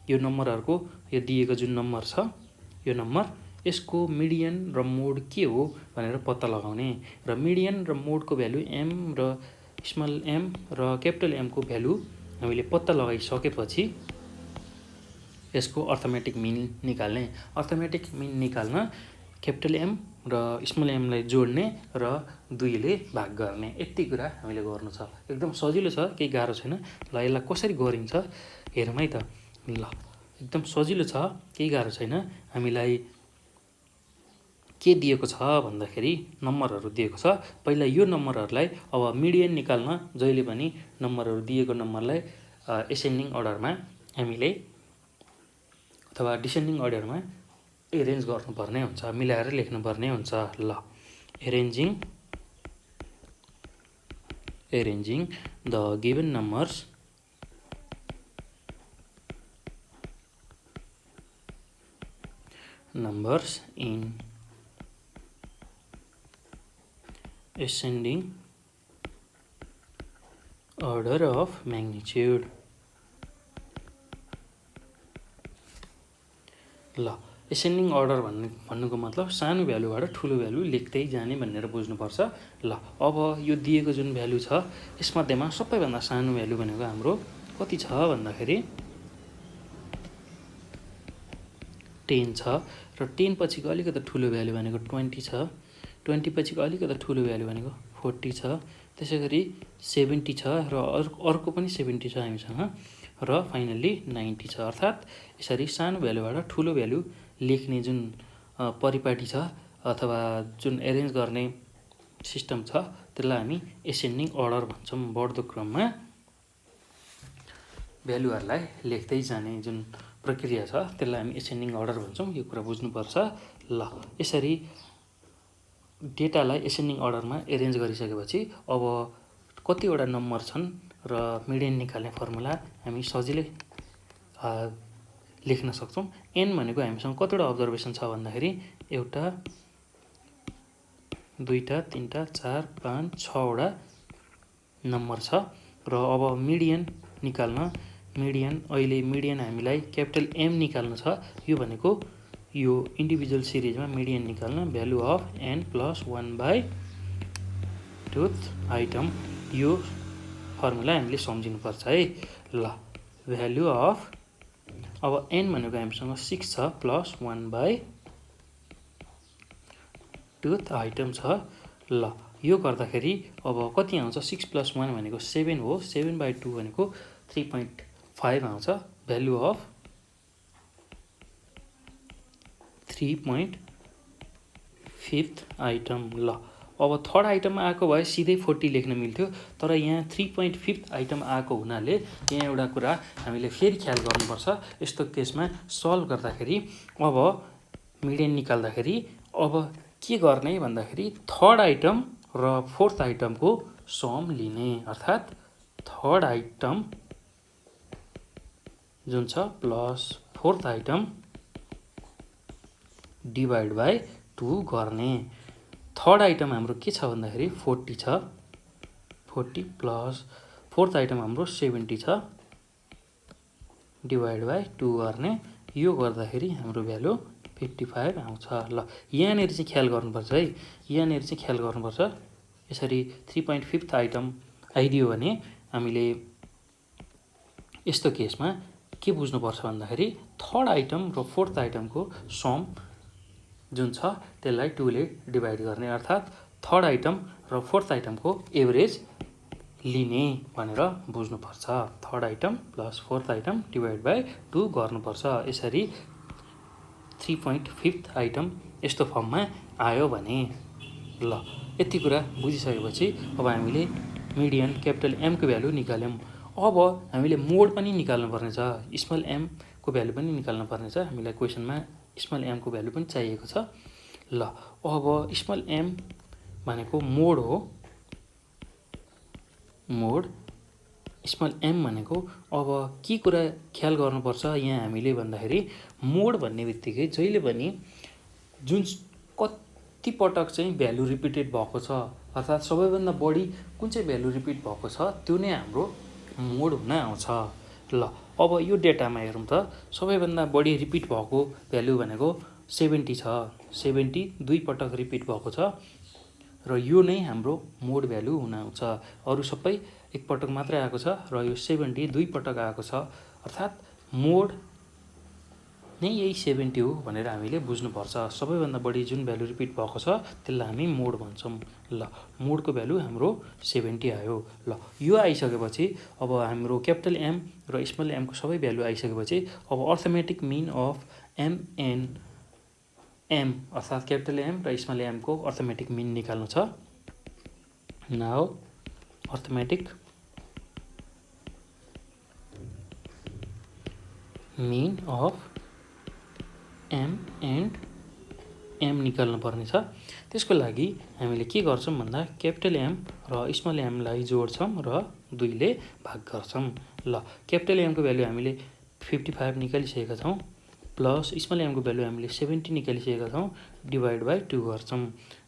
यो नम्बरहरूको यो दिएको जुन नम्बर छ यो नम्बर, यसको मिडियन र मोड के हो भनेर पत्ता लगाउने र मिडियन र मोडको भ्यालु एम र स्मल एम र क्यापिटल एमको भ्यालु हामीले पत्ता लगाइसकेपछि यसको अर्थमेटिक मिन निकाल्ने। अर्थमेटिक मिन निकाल्न क्यापिटल एम र स्मल एमलाई जोड्ने र 2 ले भाग गर्ने, यति कुरा हामीले गर्नु छ। एकदम सजिलो छ, केही गाह्रो छैन। ल यसलाई कसरी गरिन्छ हेरौँ है त। ल एकदम सजिलो छ, केही गाह्रो छैन। हामीलाई के दिएको छ भन्दाखेरि नम्बरहरू दिएको छ। पहिला यो नम्बरहरूलाई अब मिडियन निकाल्न जहिले पनि नम्बरहरू दिएको नम्बरलाई एसेन्डिङ अर्डरमा हामीले अथवा डिसेन्डिङ अर्डरमा एरेन्ज गर्नुपर्ने हुन्छ, मिलाएर लेख्नुपर्ने हुन्छ। ल arranging the given numbers in ascending order of magnitude। ल एसेन्डिङ अर्डर भन्नुको मतलब सानो भ्यालुबाट ठुलो भ्यालु लेख्दै जाने भनेर बुझ्नुपर्छ। ल अब यो दिएको जुन भ्यालु छ यसमध्येमा सबैभन्दा सानो भ्यालु भनेको हाम्रो कति छ भन्दाखेरि 10 छ र 10 पछिको अलिकति ठुलो भ्यालु भनेको 20 छ, 20 पछिको अलिकति ठुलो भ्यालु भनेको 40 छ, त्यसै गरी 70 छ र अर्को पनि 70 छ हामीसँग र फाइनल्ली 90 छ। अर्थात् यसरी सानो भ्यालुबाट ठुलो भ्यालु लेख्ने जुन परिपाटी छ अथवा जुन एरेन्ज गर्ने सिस्टम छ त्यसलाई हामी एसेन्डिङ अर्डर भन्छौँ। बढ्दो क्रममा भ्यालुहरूलाई लेख्दै जाने जुन प्रक्रिया छ त्यसलाई हामी एसेन्डिङ अर्डर भन्छौँ, यो कुरा बुझ्नुपर्छ। ल यसरी डेटालाई एसेन्डिङ अर्डरमा एरेन्ज गरिसकेपछि अब कतिवटा नम्बर छन् र मिडियन निकाल्ने फर्मुला हामी सजिलै लेख्न सक्छौँ। एन भनेको हामीसँग कतिवटा अब्जर्भेसन छ भन्दाखेरि 1, 2, 3, 4, 5, 6 वटा नम्बर छ र अब मिडियन निकाल्न अहिले मिडियन हामीलाई क्यापिटल एम निकाल्नु छ। यो भनेको यो इन्डिभिजुअल सिरिजमा मिडियन निकाल्न value of n + 1/2th item, यो फर्मुला हामीले सम्झिनुपर्छ है। ल भ्यालु अफ अब n भनेको हामीसँग 6 छ प्लस 1/2th आइटम छ। ल यो गर्दाखेरि अब कति आउँछ, 6 + 1 भनेको 7 हो, 7/2 भनेको 3.5 आउँछ। Value of 3.5th item. ल अब थर्ड आइटममा आएको भए सिधै 40 लेख्न मिल्थ्यो, तर यहाँ 3.5th आइटम आएको हुनाले यहाँ एउटा कुरा हामीले फेरि ख्याल गर्नुपर्छ। यस्तो केसमा सल्भ गर्दाखेरि अब मिडियन निकाल्दाखेरि अब के गर्ने भन्दाखेरि थर्ड आइटम र फोर्थ आइटमको सम लिने, अर्थात् थर्ड आइटम जुन छ plus fourth item divide by 2 गर्ने। थर्ड आइटम हाम्रो के छ भन्दाखेरि 40 छ, 40 प्लस फोर्थ आइटम हाम्रो 70 छ डिभाइड बाई 2 गर्ने। यो गर्दाखेरि हाम्रो भ्यालु 55 आउँछ। ल यहाँनिर चाहिँ ख्याल गर्नुपर्छ है, यहाँनिर चाहिँ ख्याल गर्नुपर्छ। यसरी 3.5 आइटम आइदियो भने हामीले यस्तो केसमा के बुझ्नुपर्छ भन्दाखेरि थर्ड आइटम र फोर्थ आइटमको सम जुन छ त्यसलाई 2 ले डिभाइड गर्ने, अर्थात् थर्ड आइटम र फोर्थ आइटमको एभरेज लिने भनेर बुझ्नुपर्छ। Third item plus fourth item divide by 2 गर्नुपर्छ। यसरी 3.5 आइटम यस्तो फर्ममा आयो भने ल यति कुरा बुझिसकेपछि अब हामीले मिडियन क्यापिटल एमको भ्यालु निकाल्यौँ। अब हामीले मोड पनि निकाल्नु पर्ने छ, स्मल एमको भ्यालु पनि निकाल्नु पर्ने छ। हामीलाई क्वेसनमा स्मल एमको भ्यालु पनि चाहिएको छ। ल अब स्मल एम भनेको मोड हो, मोड स्मल एम भनेको अब के कुरा ख्याल गर्नुपर्छ यहाँ हामीले भन्दाखेरि मोड भन्ने बित्तिकै जहिले पनि जुन कति पटक चाहिँ भ्यालु रिपिटेड भएको छ, अर्थात् सबैभन्दा बढी कुन चाहिँ भ्यालु रिपिट भएको छ त्यो नै हाम्रो मोड हुन आउँछ। ल अब यो डेटामा हेरौँ त सबैभन्दा बढी रिपिट भएको भ्यालु भनेको 70 छ, 70 2 पटक रिपिट भएको छ र यो नै हाम्रो मोड भ्यालु हुन आउँछ। अरू सबै एक पटक मात्रै आएको छ र यो 70 2 पटक आएको छ, अर्थात् मोड नै यही 70 हो भनेर हामीले बुझ्नुपर्छ। सबैभन्दा बढी जुन भ्यालु रिपिट भएको छ त्यसलाई हामी मोड भन्छौँ। ल मोडको भ्यालु हाम्रो 70 आयो। ल यो आइसकेपछि अब हाम्रो क्यापिटल एम र स्मल एमको सबै भ्यालु आइसकेपछि अब arithmetic mean of M and M, अर्थात् क्यापिटल एम र स्मल एमको अर्थमेटिक मिन निकाल्नु छ। Now arithmetic mean of M and M निकाल्नु पर्ने छ। त्यसको लागि हामीले के गर्छौँ भन्दा क्यापिटल एम र स्मल एमलाई जोड्छौँ र 2 ले भाग गर्छौँ। ल क्यापिटल एमको भ्यालु हामीले 55 निकालिसकेका छौँ प्लस स्मल एमको भ्यालु हामीले 70 निकालिसकेका छौँ डिभाइड बाई 2 गर्छौँ।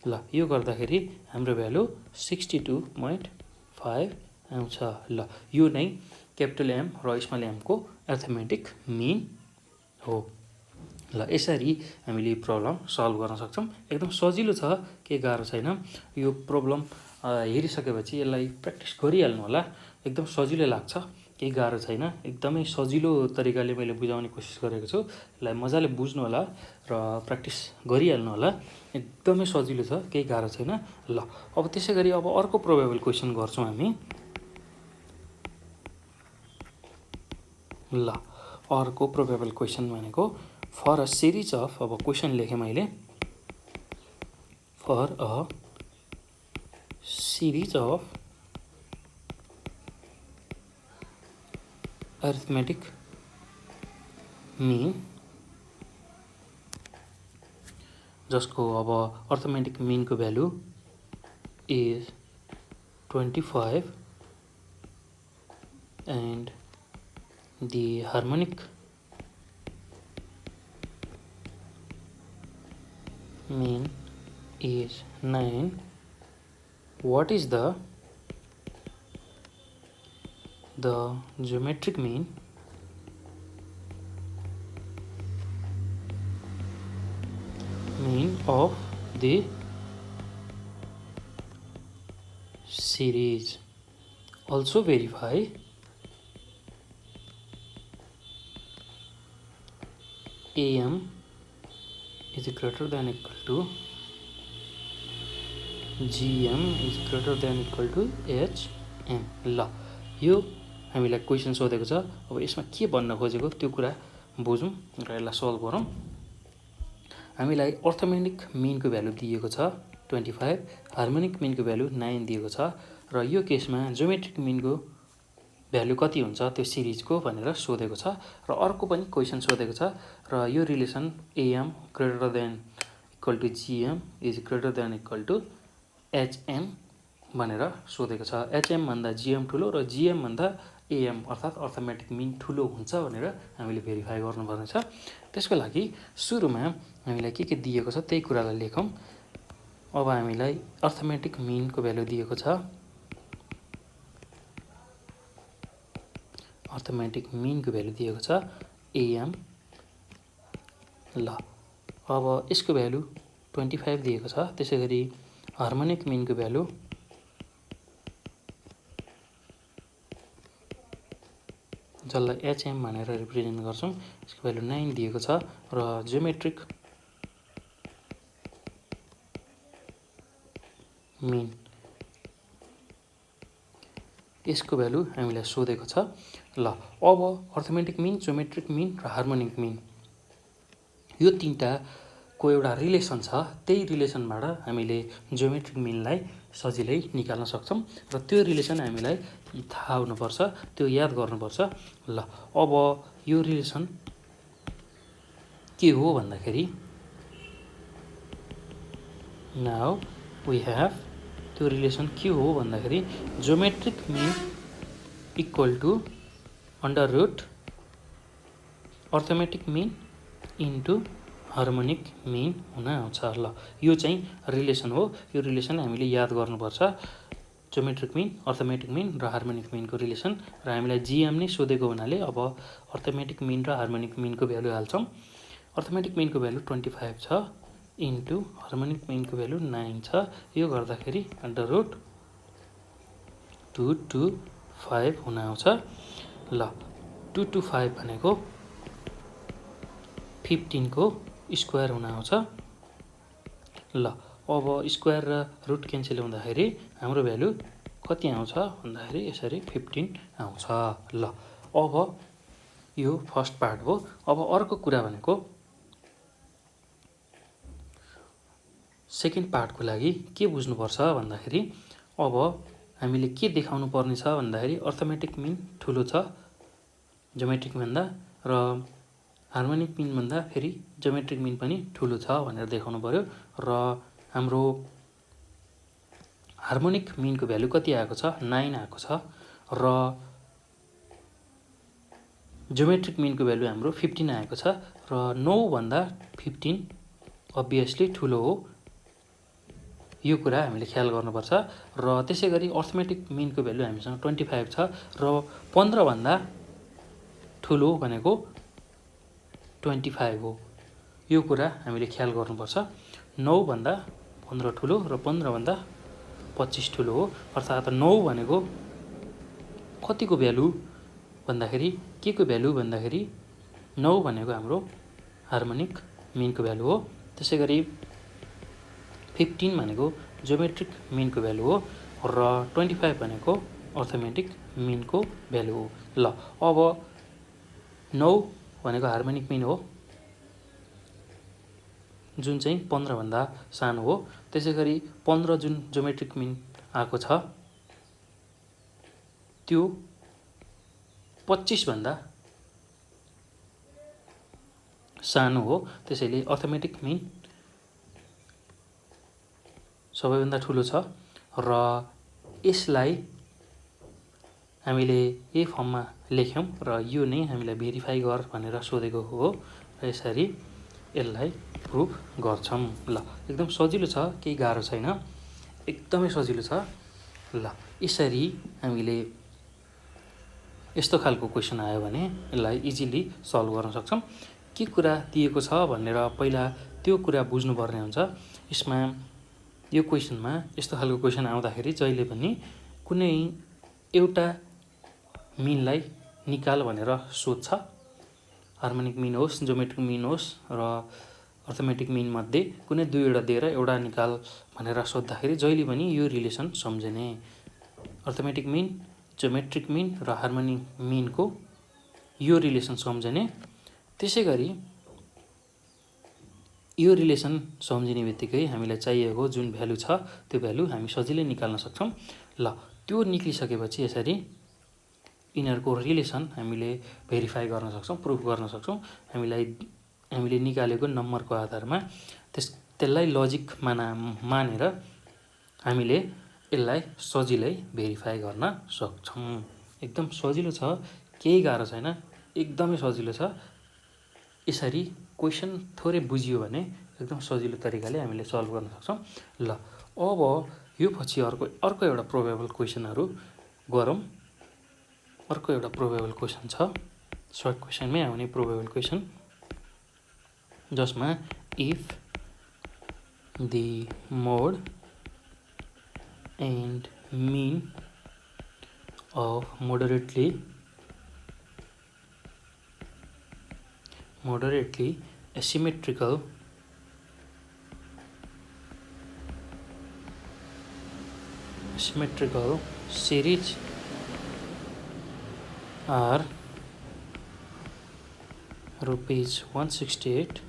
ल यो गर्दाखेरि हाम्रो भ्यालु 62.5 आउँछ। ल यो नै क्यापिटल एम र स्मल एमको अर्थमेटिक मिन हो। ल यसरी हामीले प्रब्लम सल्भ गर्न सक्छौँ। एकदम सजिलो छ, केही गाह्रो छैन। यो प्रब्लम हेरिसकेपछि यसलाई प्र्याक्टिस गरिहाल्नु होला, एकदम सजिलो लाग्छ, केही गाह्रो छैन। एकदमै सजिलो तरिकाले मैले बुझाउने कोसिस गरेको छु। यसलाई मजाले बुझ्नु होला र प्र्याक्टिस गरिहाल्नु होला, एकदमै सजिलो छ, केही गाह्रो छैन। ल अब त्यसै गरी अब अर्को प्रोबेबल क्वेसन गर्छौँ हामी। ल अर्को प्रोबेबल क्वेसन भनेको फर अ सिरिज अफ, अब क्वेसन लेखेँ मैले, for a series of arithmetic mean, जसको अब अर्थमेटिक मिनको value is 25 and the harmonic mean is 9. What is the geometric mean of the series? Also verify AM is greater than equal to GM is greater than equal to HM. ल यो हामीलाई question सोधेको छ। अब यसमा के भन्न खोजेको त्यो कुरा बुझौँ र यसलाई सल्भ गरौँ। हामीलाई अर्थमेटिक मिनको भ्यालु दिएको छ 25, हार्मोनिक मिनको भ्यालु 9 दिएको छ र यो केसमा जियोमेट्रिक मिनको भ्यालु कति हुन्छ त्यो सिरिजको भनेर सोधेको छ। र अर्को पनि क्वेसन सोधेको छ र यो relation AM greater than equal to GM is greater than equal to HM भनेर सोधेको छ। एचएम भन्दा जिएम ठुलो र जिएम भन्दा एएम अर्थात् अर्थमेटिक मिन ठुलो हुन्छ भनेर हामीले भेरिफाई गर्नुपर्ने छ। त्यसको लागि सुरुमा हामीलाई के दिएको छ त्यही कुरालाई लेखौँ। अब हामीलाई अर्थमेटिक मिनको भ्यालु दिएको छ। अर्थमेटिक मिनको भ्यालु दिएको छ एएम। ल अब यसको भ्यालु 25 दिएको छ। त्यसै गरी हार्मोनिक मिनको भ्यालु जसलाई एचएम भनेर रिप्रेजेन्ट गर्छौँ यसको भ्यालु 9 दिएको छ। र जियोमेट्रिक मिन यसको भ्यालु हामीलाई सोधेको छ। ल अब अर्थमेटिक मिन, जियोमेट्रिक मिन र हार्मोनिक मिन यो तीनटाको एउटा रिलेसन छ। त्यही रिलेसनबाट हामीले जियोमेट्रिक मिनलाई सजिलै निकाल्न सक्छौँ र त्यो रिलेसन हामीलाई थाहा हुनुपर्छ, त्यो याद गर्नुपर्छ। ल अब यो रिलेसन के हो भन्दाखेरि नाउ वी हेभ त्यो रिलेसन के हो भन्दाखेरि geometric mean equal to under root arithmetic mean into harmonic mean हुन आउँछ। ल यो चाहिँ रिलेसन हो। यो रिलेसन हामीले याद गर्नुपर्छ। जियोमेट्रिक मिन, अर्थमेटिक मिन र हार्मोनिक मिनको रिलेसन। र हामीलाई जिएम नै सोधेको हुनाले अब अर्थमेटिक मिन र हार्मोनिक मिनको भ्यालु हाल्छौँ। अर्थमेटिक मिनको भ्यालु 25 छ इन्टु हार्मोनिक मिनको भ्यालु 9 छ। यो गर्दाखेरि अन्डर रुट 2 to 5 हुन आउँछ। ल 2 to 5 भनेको 15 को स्क्वायर हुन आउँछ। ल अब स्क्वायर र रुट क्यान्सल हुँदाखेरि हाम्रो भ्यालु कति आउँछ भन्दाखेरि यसरी 15 आउँछ। ल अब यो फर्स्ट पार्ट हो। अब अर्को कुरा भनेको सेकेन्ड पार्टको लागि के बुझ्नुपर्छ भन्दाखेरि अब हामीले के देखाउनु पर्ने छ भन्दाखेरि अर्थमेटिक मिन ठुलो छ जियोमेट्रिक भन्दा र हार्मोनिक मिन भन्दा फेरि जियोमेट्रिक मिन पनि ठुलो छ भनेर देखाउनु पर्यो। र हाम्रो हार्मोनिक मिनको भ्यालु कति आएको छ 9 आएको छ र जियोमेट्रिक मिनको भ्यालु हाम्रो 15 आएको छ र 9 भन्दा 15 अभियसली ठुलो हो। यो कुरा हामीले ख्याल गर्नुपर्छ। र त्यसै गरी अर्थमेटिक मिनको भ्यालु हामीसँग 25 छ र 15 भन्दा ठुलो भनेको 25 हो। यो कुरा हामीले ख्याल गर्नुपर्छ। 9 भन्दा 15 ठुलो र 15 भन्दा 25 ठुलो हो। अर्थात् 9 भनेको कतिको भ्यालु भन्दाखेरि के को भ्यालु भन्दाखेरि 9 भनेको हाम्रो हार्मोनिक मिनको भ्यालु हो। त्यसै गरी 15 भनेको जियोमेट्रिक मिनको भ्यालु हो र 25 भनेको अर्थमेटिक मिनको भ्यालु हो। ल अब 9 भनेको हार्मोनिक मिन हो जुन चाहिँ 15 भन्दा सानो हो। त्यसै गरी 15 जुन जियोमेट्रिक मिन आएको छ त्यो 25 भन्दा सानो हो। त्यसैले अर्थमेटिक मिन सबैभन्दा ठुलो छ र यसलाई हामीले यही फर्ममा लेख्यौँ र यो नै हामीलाई भेरिफाई गर भनेर सोधेको हो र यसरी यसलाई प्रुभ गर्छौँ। ल एकदम सजिलो छ, केही गाह्रो छैन, एकदमै सजिलो छ। ल यसरी हामीले यस्तो खालको क्वेसन आयो भने यसलाई इजिली सल्भ गर्न सक्छौँ। के कुरा दिएको छ भनेर पहिला त्यो कुरा बुझ्नुपर्ने हुन्छ। यसमा यो क्वेसनमा यस्तो खालको क्वेसन आउँदाखेरि जहिले पनि कुनै एउटा मिनलाई निकाल भनेर सोध्छ। हार्मोनिक मिन होस्, जियोमेट्रिक मिन होस् र अर्थमेटिक मिन मध्ये कुनै दुईवटा दिएर एउटा निकाल भनेर सोद्धाखेरि जहिले पनि यो रिलेसन सम्झने। अर्थमेटिक मिन, जियोमेट्रिक मिन र हार्मोनिक मिनको यो रिलेसन सम्झने। त्यसै गरी यो रिलेसन सम्झिने बित्तिकै हामीलाई चाहिएको जुन भ्यालु छ त्यो भ्यालु हामी सजिलै निकाल्न सक्छौँ। ल त्यो निक्लिसकेपछि यसरी यिनीहरूको रिलेसन हामीले भेरिफाई गर्न सक्छौँ, प्रुफ गर्न सक्छौँ। हामीले निकालेको नम्बरको आधारमा त्यसलाई लजिक मानेर हामीले यसलाई सजिलै भेरिफाई गर्न सक्छौँ। एकदम सजिलो छ, केही गाह्रो छैन, एकदमै सजिलो छ। यसरी क्वेसन थोरै बुझियो भने एकदम सजिलो तरिकाले हामीले सल्भ गर्न सक्छौँ। ल अब यो पछि अर्को एउटा प्रोबेबल क्वेसनहरू गरौँ। अर्को एउटा प्रोबेबल क्वेसन छ, सर्ट क्वेसनमै आउने प्रोबेबल क्वेसन, जसमा if the mode and mean of moderately asymmetrical series are ₹168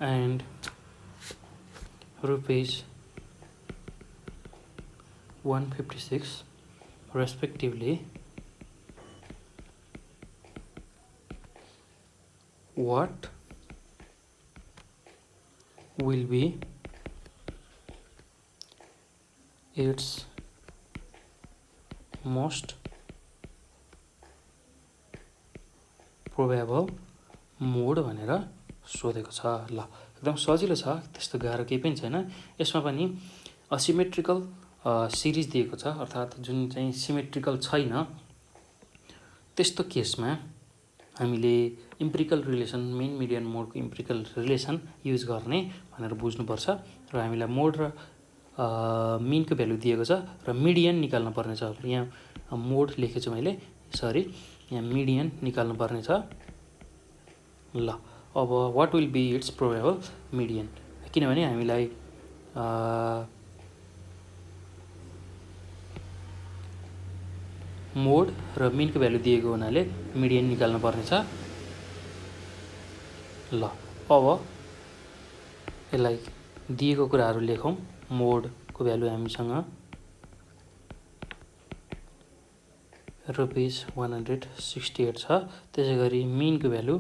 and ₹156 respectively, what will be its most probable mode भनेर सोधेको छ। ल एकदम सजिलो छ, त्यस्तो गाह्रो केही पनि छैन। यसमा पनि असिमेट्रिकल सिरिज दिएको छ, अर्थात् जुन चाहिँ सिमेट्रिकल छैन, त्यस्तो केसमा हामीले इम्पिरिकल रिलेसन, मिन मिडियन मोडको इम्पिरिकल रिलेसन युज गर्ने भनेर बुझ्नुपर्छ। र हामीलाई मोड र मिनको भ्यालु दिएको छ र मिडियन निकाल्नु पर्ने छ। यहाँ मोड लेखेछु मैले, सरी, यहाँ मिडियन निकाल्नु पर्ने छ। ल अब what will be its probable median, किनभने हामीलाई मोड र मिनको भ्यालु दिएको हुनाले मिडियन निकाल्नु पर्ने छ। ल अब यसलाई दिएको कुराहरू लेखौँ। मोडको भ्यालु हामीसँग ₹168 छ। त्यसै गरी मिनको भ्यालु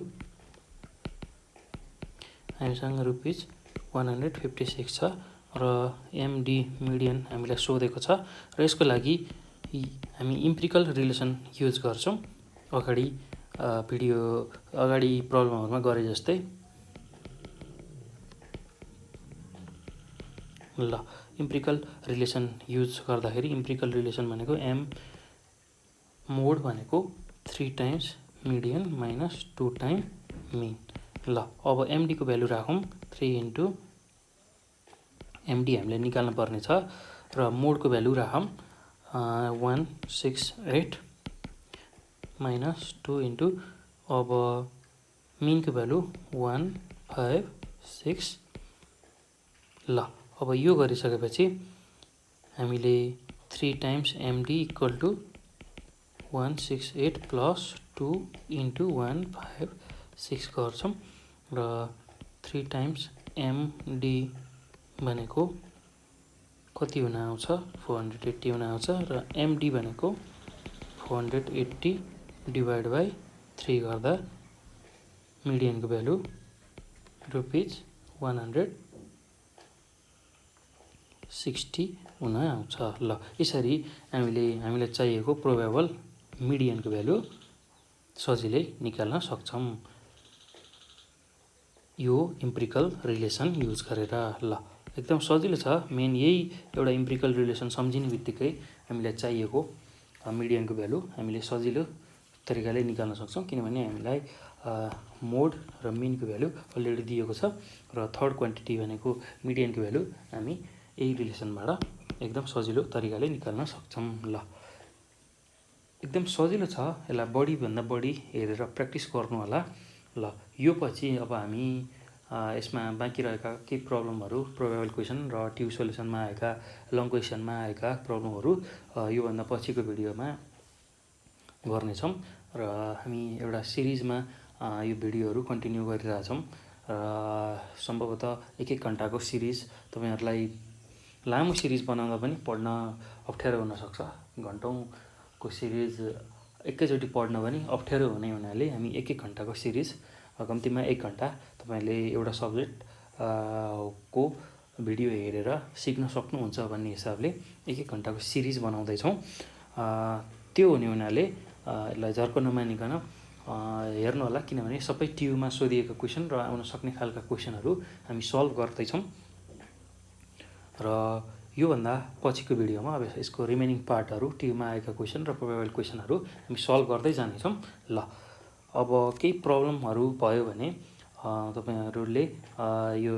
हामीसँग ₹156 छ र एमडी मिडियन हामीलाई सोधेको छ। र यसको लागि हामी इम्पिरिकल रिलेसन युज गर्छौँ, अगाडि प्रब्लमहरूमा गरे जस्तै। ल इम्पिरिकल रिलेसन युज गर्दाखेरि इम्पिरिकल रिलेसन भनेको मोड भनेको 3 times median minus 2 time mean. ल अब एमडीको भ्यालु राखौँ, 3 इन्टु एमडी हामीले निकाल्नु पर्ने छ। र मोडको भ्यालु राखौँ 168 माइनस 2 इन्टु, अब मिनको भ्यालु 156। ल अब यो गरिसकेपछि हामीले 3 times MD equal to 168 plus 2 into 156 गर्छौँ। र 3 टाइम्स एमडी भनेको कति हुन आउँछ, 480 हुन आउँछ। र एमडी भनेको 480 डिभाइड बाई 3 गर्दा मिडियनको भ्यालु ₹160 हुन आउँछ। ल यसरी हामीलाई चाहिएको प्रोबेबल मिडियनको भ्यालु सजिलै निकाल्न सक्छौँ यो इम्पिरिकल रिलेसन युज गरेर। ल एकदम सजिलो छ। मेन यही एउटा इम्पिरिकल रिलेसन सम्झिने बित्तिकै हामीलाई चाहिएको मिडियनको भ्यालु हामीले सजिलो तरिकाले निकाल्न सक्छौँ, किनभने हामीलाई मोड र मिनको भ्यालु अलरेडी दिएको छ। र थर्ड क्वान्टिटी भनेको मिडियनको भ्यालु हामी यही रिलेसनबाट एकदम सजिलो तरिकाले निकाल्न सक्छौँ। ल एकदम सजिलो छ, यसलाई बढीभन्दा बढी हेरेर प्र्याक्टिस गर्नु होला। ल यो पछि अब हामी यसमा बाँकी रहेका केही प्रब्लमहरू, प्रोबेबल क्वेसन र ट्यु सोल्युसनमा आएका, लङ क्वेसनमा आएका प्रब्लमहरू योभन्दा पछिको भिडियोमा गर्नेछौँ। र हामी एउटा सिरिजमा यो भिडियोहरू कन्टिन्यू गरिरहेछौँ। सम्भवतः 1-1 घन्टाको सिरिज, तपाईँहरूलाई लामो सिरिज बनाउँदा पनि पढ्न अप्ठ्यारो हुनसक्छ। घन्टौँको सिरिज एकैचोटि पढ्न पनि अप्ठ्यारो हुने हुनाले हामी 1-1 घन्टाको सिरिज कम्तीमा 1 घन्टा तपाईँले एउटा सब्जेक्ट को भिडियो हेरेर सिक्न सक्नुहुन्छ भन्ने हिसाबले 1-1 घन्टाको सिरिज बनाउँदैछौँ। त्यो हुने हुनाले यसलाई झर्को नमानिकन हेर्नु होला, किनभने सबै ट्युमा सोधिएका क्वेसन र आउन सक्ने खालका क्वेसनहरू हामी सल्भ गर्दैछौँ। र योभन्दा पछिको भिडियोमा अब यसको रिमेनिङ पार्टहरू ट्युमा आएका क्वेसन र प्रोबेबल क्वेसनहरू हामी सल्भ गर्दै जानेछौँ। ल अब केही प्रब्लमहरू भयो भने तपाईँहरूले यो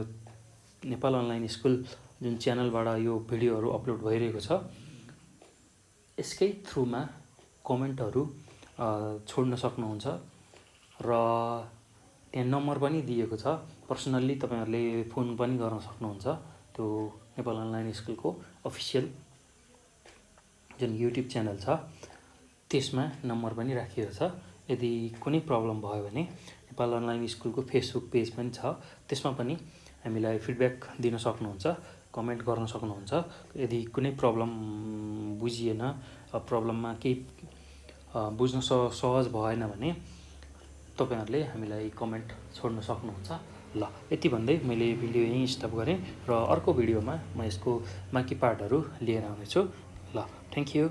नेपाल अनलाइन स्कुल जुन च्यानलबाट यो भिडियोहरू अपलोड भइरहेको छ यसकै थ्रुमा कमेन्टहरू छोड्न सक्नुहुन्छ र त्यहाँ नम्बर पनि दिएको छ। पर्सनल्ली तपाईँहरूले फोन पनि गर्न सक्नुहुन्छ। त्यो नेपाल अनलाइन स्कुलको अफिसियल जुन युट्युब च्यानल छ त्यसमा नम्बर पनि राखिएको छ। यदि कुनै प्रब्लम भयो भने नेपाल अनलाइन स्कुलको फेसबुक पेज पनि छ, त्यसमा पनि हामीलाई फिडब्याक दिन सक्नुहुन्छ, कमेन्ट गर्न सक्नुहुन्छ। यदि कुनै प्रब्लम बुझिएन, प्रब्लममा केही बुझ्न सहज भएन भने तपाईँहरूले हामीलाई कमेन्ट छोड्न सक्नुहुन्छ। ल यति भन्दै मैले भिडियो यहीँ स्टप गरेँ र अर्को भिडियोमा म यसको बाँकी पार्टहरू लिएर आउनेछु। ल थ्याङ्क यू।